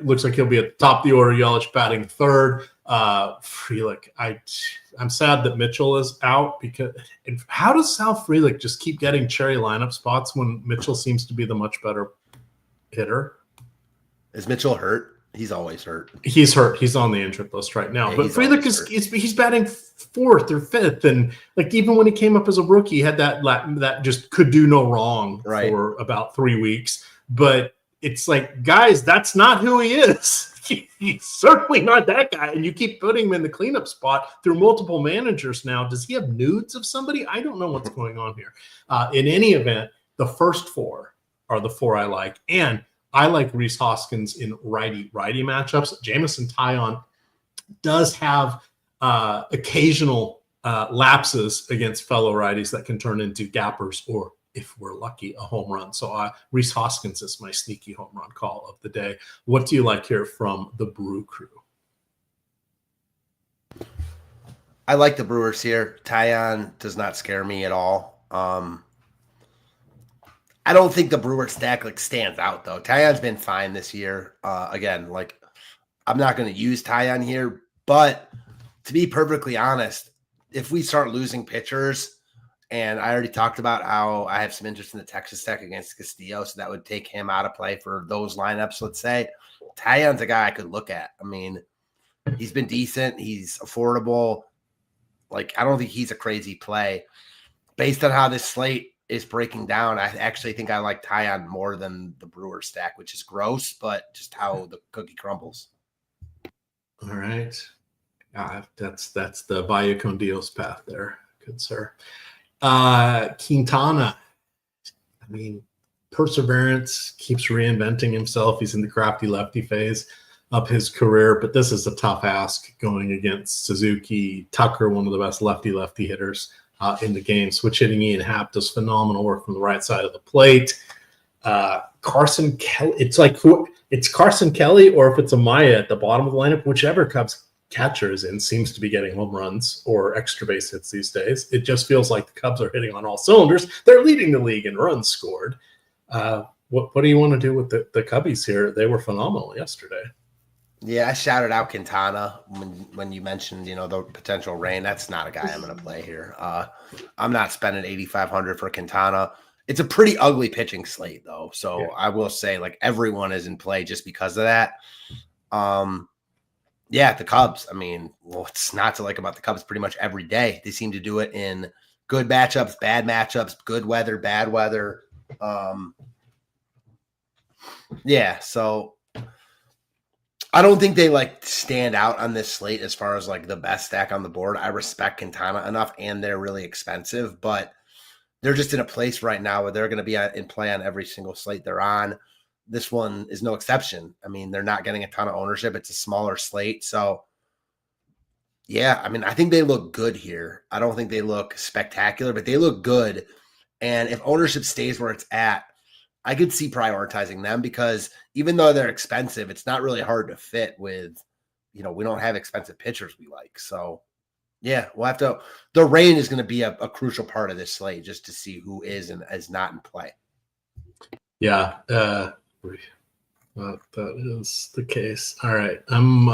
looks like he'll be at the top of the order. Yelich batting third. Frelick, I'm sad that Mitchell is out, because how does Sal Frelick just keep getting cherry lineup spots when Mitchell seems to be the much better hitter? Is Mitchell hurt? He's always hurt. He's hurt. He's on the injured list right now. But Frelick he's batting fourth or fifth, and even when he came up as a rookie, he had that just could do no wrong for about 3 weeks. But it's guys, that's not who he is. He's certainly not that guy, and you keep putting him in the cleanup spot through multiple managers now. Does he have nudes of somebody? I don't know what's going on here. In any event, the first 4 are the 4 I like, and I like Rhys Hoskins in righty-righty matchups. Jamison Taillon does have occasional lapses against fellow righties that can turn into gappers, or if we're lucky, a home run. So Rhys Hoskins is my sneaky home run call of the day. What do you like here from the Brew Crew? I like the Brewers here. Tyon does not scare me at all. I don't think the Brewers stack like stands out though. Tyon's been fine this year. Again, like I'm not going to use Tyon here, but to be perfectly honest, if we start losing pitchers, and I already talked about how I have some interest in the Texas Tech against Castillo, so that would take him out of play for those lineups. Let's say Tyon's a guy I could look at. I mean, he's been decent. He's affordable. Like, I don't think he's a crazy play. Based on how this slate is breaking down, I actually think I like Tyon more than the Brewers stack, which is gross, but just how the cookie crumbles. All right. That's the Valle con Dios path there. Good, sir. Quintana. I mean, perseverance, keeps reinventing himself. He's in the crafty lefty phase of his career, but this is a tough ask going against Suzuki. Tucker, one of the best lefty hitters in the game. Switch hitting Ian Happ does phenomenal work from the right side of the plate. Carson Kelly, it's Carson Kelly, or if it's Amaya at the bottom of the lineup, whichever Cubs catcher is in seems to be getting home runs or extra base hits these days. It just feels like the Cubs are hitting on all cylinders. They're leading the league in runs scored. What do you want to do with the Cubbies here? They were phenomenal yesterday. Yeah, I shouted out Quintana when you mentioned, the potential rain. That's not a guy I'm going to play here. I'm not spending $8,500 for Quintana. It's a pretty ugly pitching slate, though. So yeah. I will say, like, everyone is in play just because of that. Yeah, the Cubs. I mean, what's not to like about the Cubs pretty much every day? They seem to do it in good matchups, bad matchups, good weather, bad weather. Yeah, so I don't think they like stand out on this slate as far as like the best stack on the board. I respect Quintana enough, and they're really expensive, but they're just in a place right now where they're going to be in play on every single slate they're on. This one is no exception. I mean, they're not getting a ton of ownership. It's a smaller slate. So, yeah, I mean, I think they look good here. I don't think they look spectacular, but they look good. And if ownership stays where it's at, I could see prioritizing them because even though they're expensive, it's not really hard to fit with, we don't have expensive pitchers we like. So, yeah, we'll have to – the rain is going to be a crucial part of this slate just to see who is and is not in play. Yeah, that is the case. All right, I'm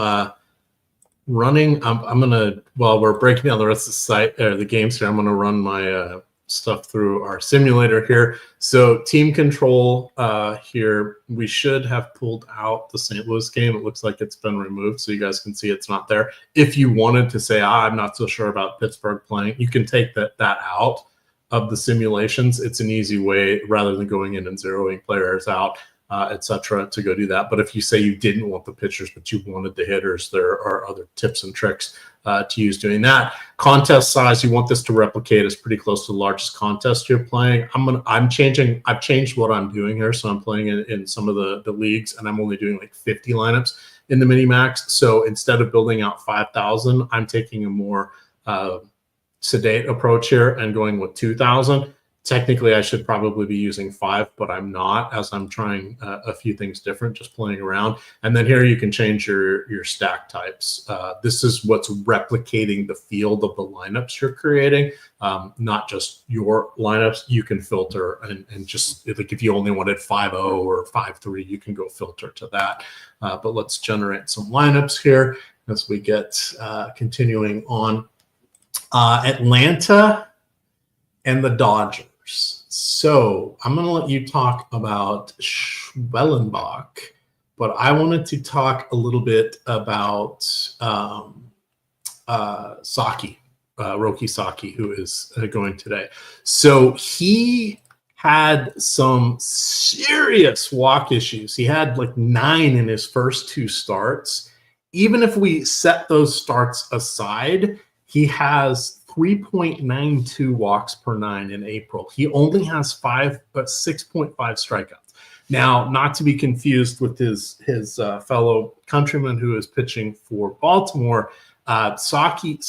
running. I'm gonna while we're breaking down the rest of the site or the games here, I'm gonna run my stuff through our simulator here. So team control here, we should have pulled out the St. Louis game. It looks like it's been removed, so you guys can see it's not there. If you wanted to say, I'm not so sure about Pittsburgh playing, you can take that out of the simulations. It's an easy way rather than going in and zeroing players out, etc., to go do that. But if you say you didn't want the pitchers, but you wanted the hitters, there are other tips and tricks to use doing that. Contest size, you want this to replicate is pretty close to the largest contest you're playing. I've changed what I'm doing here. So I'm playing in some of the leagues, and I'm only doing like 50 lineups in the mini max. So instead of building out 5,000, I'm taking a more sedate approach here and going with 2,000. Technically, I should probably be using 5, but I'm not, as I'm trying a few things different, just playing around. And then here you can change your stack types. This is what's replicating the field of the lineups you're creating, not just your lineups. You can filter and just like if you only wanted 5-0 or 5-3, you can go filter to that. But let's generate some lineups here as we get continuing on. Atlanta and the Dodgers. So I'm going to let you talk about Schwellenbach, but I wanted to talk a little bit about Saki, Roki Saki, who is going today. So he had some serious walk issues. He had like 9 in his first 2 starts. Even if we set those starts aside, he has 3.92 walks per 9 in April. He only has 6.5 strikeouts. Now, not to be confused with his fellow countryman who is pitching for Baltimore, Sasaki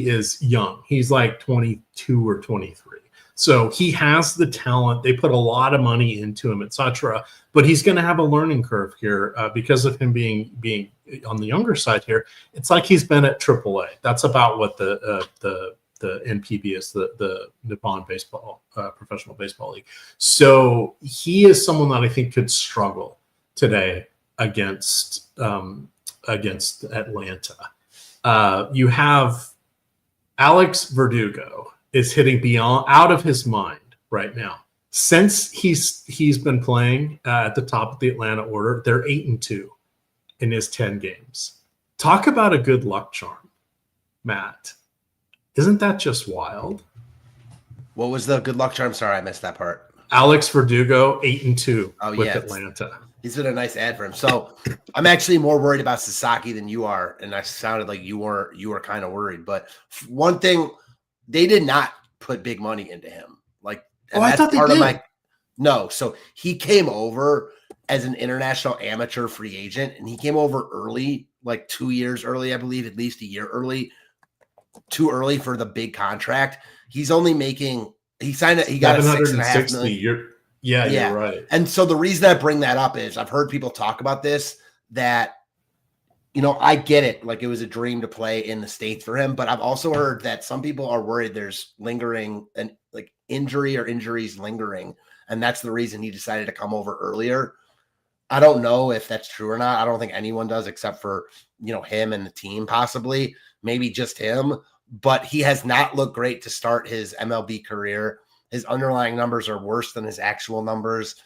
is young. He's like 22 or 23. So he has the talent. They put a lot of money into him, etc. But he's going to have a learning curve here because of him being on the younger side here. It's like he's been at AAA. That's about what the NPB is, the Nippon Baseball Professional Baseball League. So he is someone that I think could struggle today against Atlanta. You have Alex Verdugo is hitting out of his mind right now. Since he's been playing at the top of the Atlanta order, they're 8-2 in his 10 games. Talk about a good luck charm, Matt. Isn't that just wild? What was the good luck charm? Sorry, I missed that part. Alex Verdugo, 8-2 with yeah, Atlanta. He's been a nice ad for him. So I'm actually more worried about Sasaki than you are, and I sounded like you were kind of worried. But one thing, they did not put big money into him. I thought they did. No. So he came over as an international amateur free agent, and he came over early, like 2 years early, I believe, at least a year early. Too early for the big contract. He's only making. He signed it. He got a $6.5 million. You're right. And so the reason I bring that up is I've heard people talk about this, that, I get it. Like, it was a dream to play in the States for him, but I've also heard that some people are worried there's lingering and like injury or injuries lingering. And that's the reason he decided to come over earlier. I don't know if that's true or not. I don't think anyone does except for, him and the team, possibly, maybe just him, but he has not looked great to start his MLB career. His underlying numbers are worse than his actual numbers.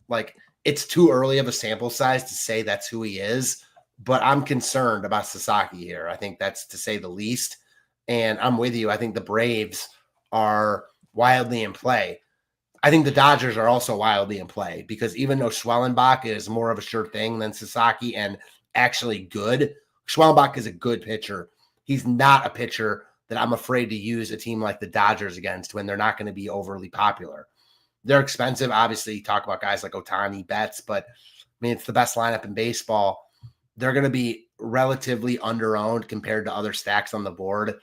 Like, it's too early of a sample size to say that's who he is, but I'm concerned about Sasaki here. I think that's to say the least. And I'm with you. I think the Braves are wildly in play. I think the Dodgers are also wildly in play because even though Schwellenbach is more of a sure thing than Sasaki and actually good, Schwellenbach is a good pitcher. He's not a pitcher that I'm afraid to use a team like the Dodgers against when they're not going to be overly popular. They're expensive. Obviously, you talk about guys like Ohtani, Betts, but it's the best lineup in baseball. They're going to be relatively under-owned compared to other stacks on the board.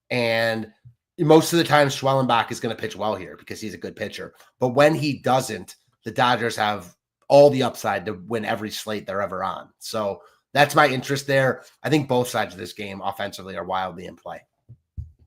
And most of the time, Schwellenbach is going to pitch well here because he's a good pitcher. But when he doesn't, the Dodgers have all the upside to win every slate they're ever on. So that's my interest there. I think both sides of this game offensively are wildly in play.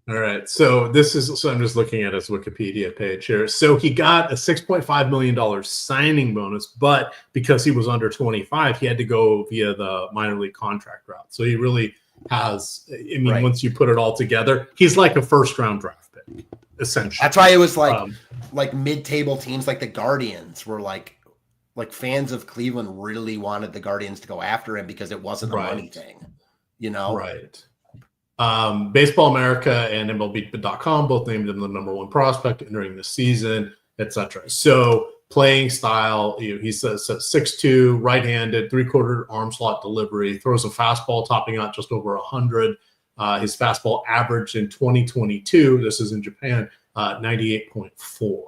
All right. So I'm just looking at his Wikipedia page here. So he got a $6.5 million signing bonus, but because he was under 25, he had to go via the minor league contract route. So he really has, right. Once you put it all together, he's like a first round draft pick, essentially. That's why it was like mid-table teams like the Guardians were like fans of Cleveland really wanted the Guardians to go after him because it wasn't a money thing, Right. Baseball America and MLB.com both named him the number one prospect entering the season, etc. So playing style, he's a 6'2", right-handed, three-quarter arm slot delivery, throws a fastball topping out just over 100. His fastball averaged in 2022, this is in Japan, 98.4.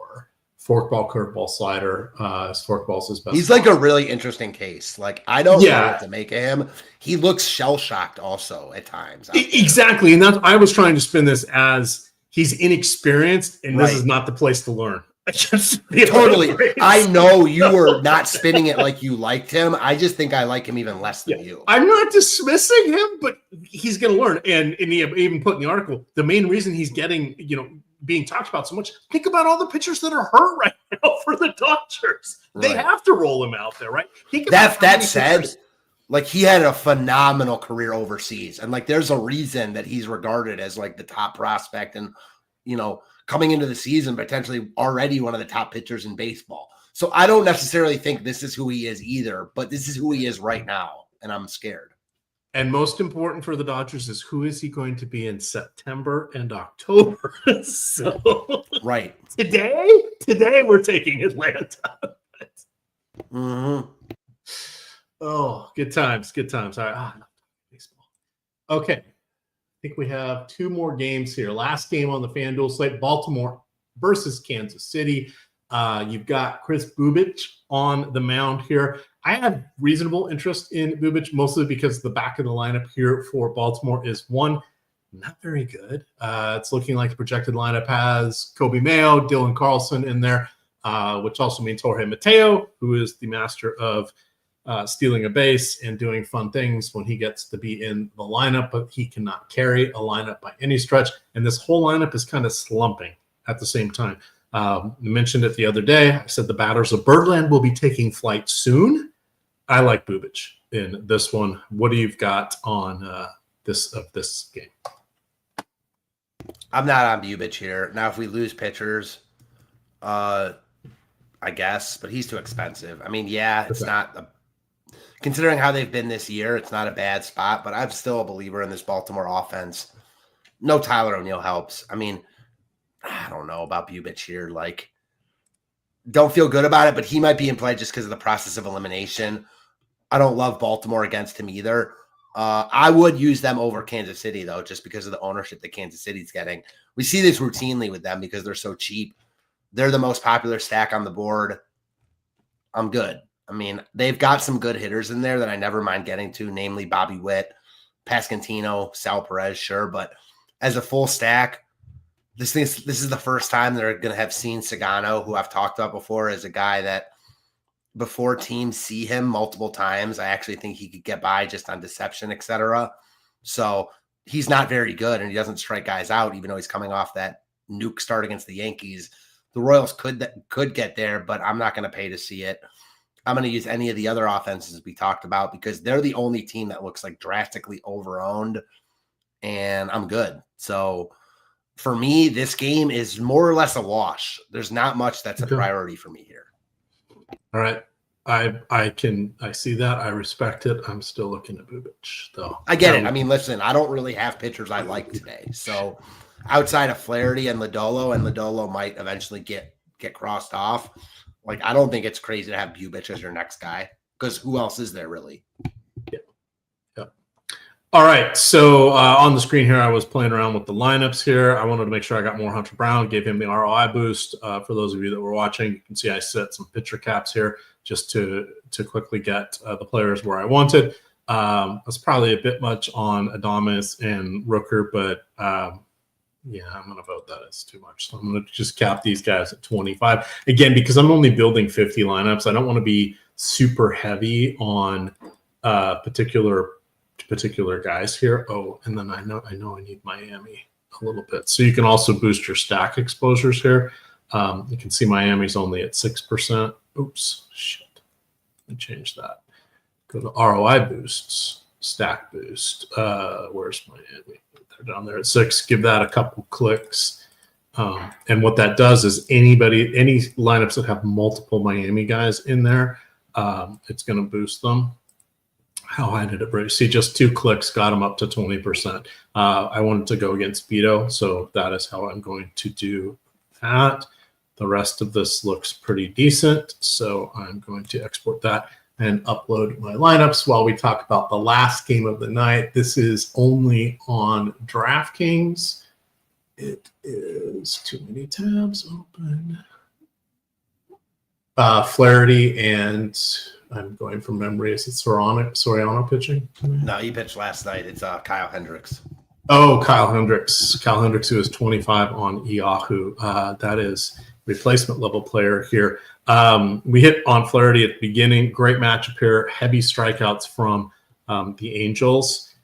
Forkball, curveball, slider. His forkball's his best. He's like a really interesting case. Like, I don't know what to make of him. He looks shell-shocked also at times. Exactly. And that's, I was trying to spin this as he's inexperienced, and this is not the place to learn. Totally. I know you were not spinning it like you liked him. I just think I like him even less than you. I'm not dismissing him, but he's going to learn. And he even put in the article, the main reason he's getting, being talked about so much, think about all the pitchers that are hurt right now for the Dodgers. They have to roll him out there, right? Think about that said, pitchers. Like, he had a phenomenal career overseas. And like, there's a reason that he's regarded as like the top prospect and, coming into the season, potentially already one of the top pitchers in baseball. So I don't necessarily think this is who he is either, but this is who he is right now. And I'm scared. And most important for the Dodgers is who is he going to be in September and October? So right. Today we're taking Atlanta. Mm-hmm. Oh, good times. All right. Baseball. Okay. I think we have two more games here. Last game on the FanDuel slate, Baltimore versus Kansas City. You've got Chris Bubich on the mound here. I have reasonable interest in Bubich, mostly because the back of the lineup here for Baltimore is one, not very good. It's looking like the projected lineup has Kobe Mayo, Dylan Carlson in there, which also means Jorge Mateo, who is the master of stealing a base and doing fun things when he gets to be in the lineup, but he cannot carry a lineup by any stretch. And this whole lineup is kind of slumping at the same time. I mentioned it the other day. I said the batters of Birdland will be taking flight soon. I like Bubic in this one. What do you've got on this game? I'm not on Bubic here. Now, if we lose pitchers, I guess, but he's too expensive. I mean, yeah, it's not considering how they've been this year, it's not a bad spot, but I'm still a believer in this Baltimore offense. No Tyler O'Neill helps. I mean, I don't know about Bubic here. Like, don't feel good about it, but he might be in play just because of the process of elimination. I don't love Baltimore against him either. I would use them over Kansas City, though, just because of the ownership that Kansas City's getting. We see this routinely with them because they're so cheap. They're the most popular stack on the board. I'm good. I mean, they've got some good hitters in there that I never mind getting to, namely Bobby Witt, Pascantino, Sal Perez, sure. But as a full stack, this is the first time they're going to have seen Sagano, who I've talked about before, as a guy that before teams see him multiple times, I actually think he could get by just on deception, etc. So he's not very good, and he doesn't strike guys out, even though he's coming off that nuke start against the Yankees. The Royals could get there, but I'm not going to pay to see it. I'm going to use any of the other offenses we talked about because they're the only team that looks like drastically overowned, and I'm good. So for me, this game is more or less a wash. There's not much that's a priority for me here. All right. I see that. I respect it. I'm still looking at Bubic, though. I get it. I mean, listen, I don't really have pitchers I like today. So outside of Flaherty and Lodolo might eventually get crossed off. Like, I don't think it's crazy to have Bubic as your next guy because who else is there really? Yeah. All right. So on the screen here, I was playing around with the lineups here. I wanted to make sure I got more Hunter Brown, gave him the ROI boost. For those of you that were watching, you can see I set some pitcher caps here just to quickly get the players where I wanted. That's probably a bit much on Adames and Rooker, but yeah, I'm going to vote that as too much. So I'm going to just cap these guys at 25. Again, because I'm only building 50 lineups, I don't want to be super heavy on particular guys here. Oh, and then I know I need Miami a little bit. So you can also boost your stack exposures here. You can see Miami's only at 6%. Oops, shit. Let me change that. Go to ROI boosts, stack boost. Where's Miami? They're down there at 6. Give that a couple clicks. And what that does is any lineups that have multiple Miami guys in there, it's going to boost them. How high did it break? See, just 2 clicks got them up to 20%. I wanted to go against Vito, so that is how I'm going to do that. The rest of this looks pretty decent, so I'm going to export that and upload my lineups while we talk about the last game of the night. This is only on DraftKings. It is too many tabs open. Flaherty and I'm going from memory. Is it Soriano pitching? No, he pitched last night. It's Kyle Hendricks. Oh, Kyle Hendricks. Kyle Hendricks, who is 25 on Yahoo. That is replacement level player here. We hit on Flaherty at the beginning. Great matchup here. Heavy strikeouts from the Angels.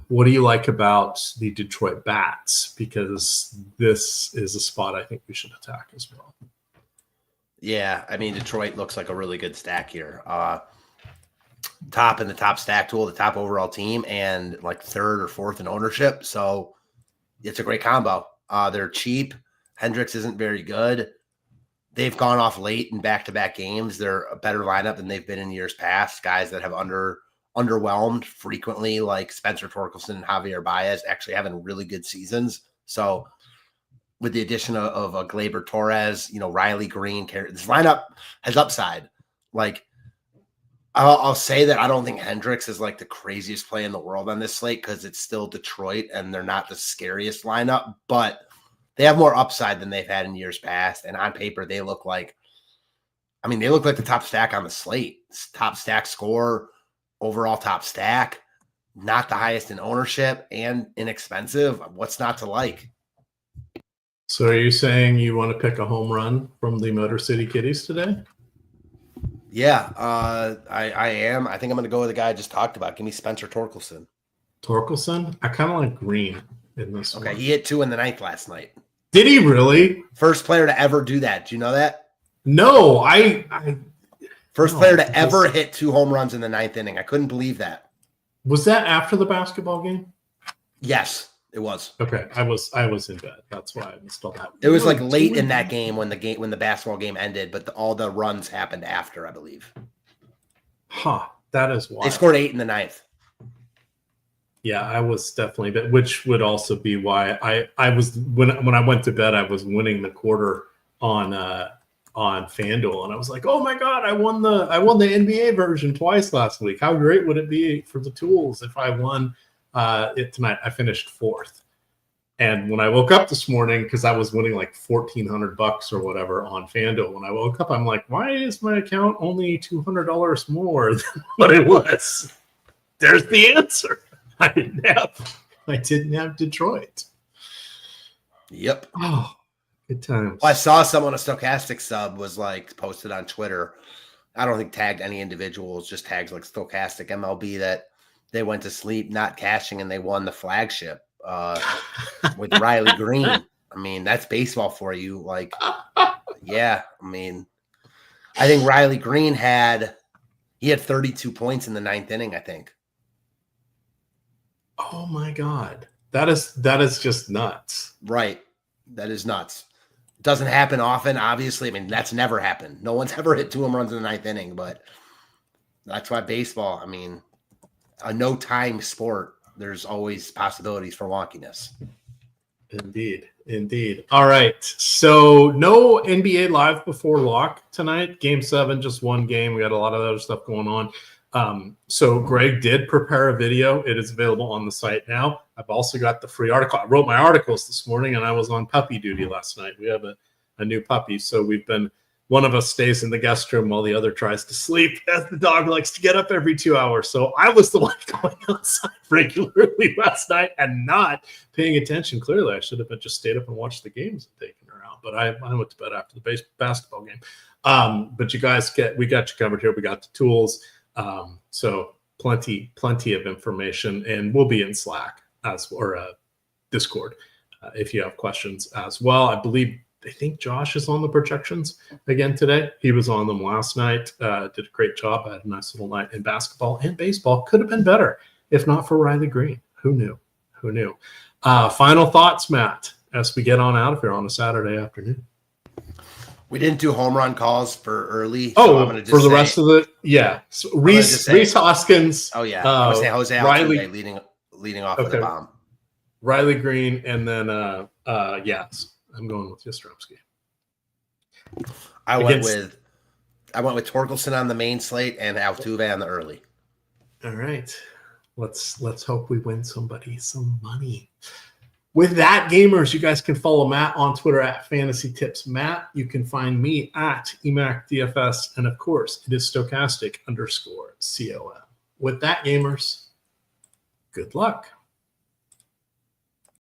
What do you like about the Detroit Bats? Because this is a spot I think we should attack as well. Yeah, I mean, Detroit looks like a really good stack here. Top in the top stack tool, the top overall team, and like 3rd or 4th in ownership. So it's a great combo. They're cheap. Hendricks isn't very good. They've gone off late in back-to-back games. They're a better lineup than they've been in years past. Guys that have underwhelmed frequently, like Spencer Torkelson and Javier Baez, actually having really good seasons. So with the addition of a Gleyber Torres, Riley Green, this lineup has upside. Like, I'll say that I don't think Hendricks is like the craziest play in the world on this slate because it's still Detroit and they're not the scariest lineup, but they have more upside than they've had in years past. And on paper, they look like the top stack on the slate. Top stack score, overall top stack. not the highest in ownership and inexpensive. What's not to like? So are you saying you want to pick a home run from the Motor City Kitties today? Yeah, I am. I think I'm going to go with the guy I just talked about. Give me Spencer Torkelson. Torkelson? I kind of like Green in this one. Okay, he hit 2 in the 9th last night. Did he really? First player to ever do that. Do you know that? No, First player to ever hit 2 home runs in the 9th inning. I couldn't believe that. Was that after the basketball game? Yes, it was. Okay, I was in bed. That's why I missed all that. It was like late in that game when the basketball game ended, but all the runs happened after, I believe. Huh, that is wild. They scored 8 in the 9th. Yeah, I was definitely, but which would also be why I was when I went to bed, I was winning the quarter on FanDuel, and I was like, oh my god, I won the NBA version twice last week. How great would it be for the tools if I won it tonight? I finished 4th, and when I woke up this morning, because I was winning like $1,400 or whatever on FanDuel, when I woke up, I'm like, why is my account only $200 more than what it was? There's the answer. I didn't have Detroit. Yep. Oh, good times. Well, I saw someone, a Stokastic sub was like posted on Twitter. I don't think tagged any individuals, just tags like Stokastic MLB, that they went to sleep not cashing and they won the flagship with Riley Green. I mean, that's baseball for you. Like, yeah, I mean, I think Riley Green had 32 points in the 9th inning, I think. Oh my god. That is just nuts. Right. That is nuts. Doesn't happen often, obviously. I mean, that's never happened. No one's ever hit 2 home runs in the 9th inning, but that's why baseball, I mean, a no-time sport, there's always possibilities for wonkiness. Indeed. All right. So no NBA live before lock tonight. Game 7, just one game. We got a lot of other stuff going on. So Greg did prepare a video. It is available on the site now. I've also got the free article. I wrote my articles this morning, and I was on puppy duty last night. We have a new puppy, so one of us stays in the guest room while the other tries to sleep, as the dog likes to get up every 2 hours. So I was the one going outside regularly last night and not paying attention. Clearly, I should have just stayed up and watched the games and taken her out. But I went to bed after the basketball game. But you guys we got you covered here. We got the tools. So plenty of information, and we'll be in Slack or Discord if you have questions as well. I think Josh is on the projections again today. He was on them last night. Did a great job. I had a nice little night in basketball and baseball. Could have been better if not for Riley Green. Who knew? Final thoughts, Matt, as we get on out of here on a Saturday afternoon. We didn't do home run calls for early. So I'm for the rest of the So Reese Hoskins. Oh yeah, I was saying Jose Riley leading off with a bomb. Riley Green, and then yes, I'm going with Yastrzemski. I went with Torkelson on the main slate and Altuve on the early. All right, let's hope we win somebody some money. With that, gamers, you guys can follow Matt on Twitter at Fantasy Tips Matt. You can find me at EMACDFS, and of course, it is Stokastic_COM. With that, gamers, good luck.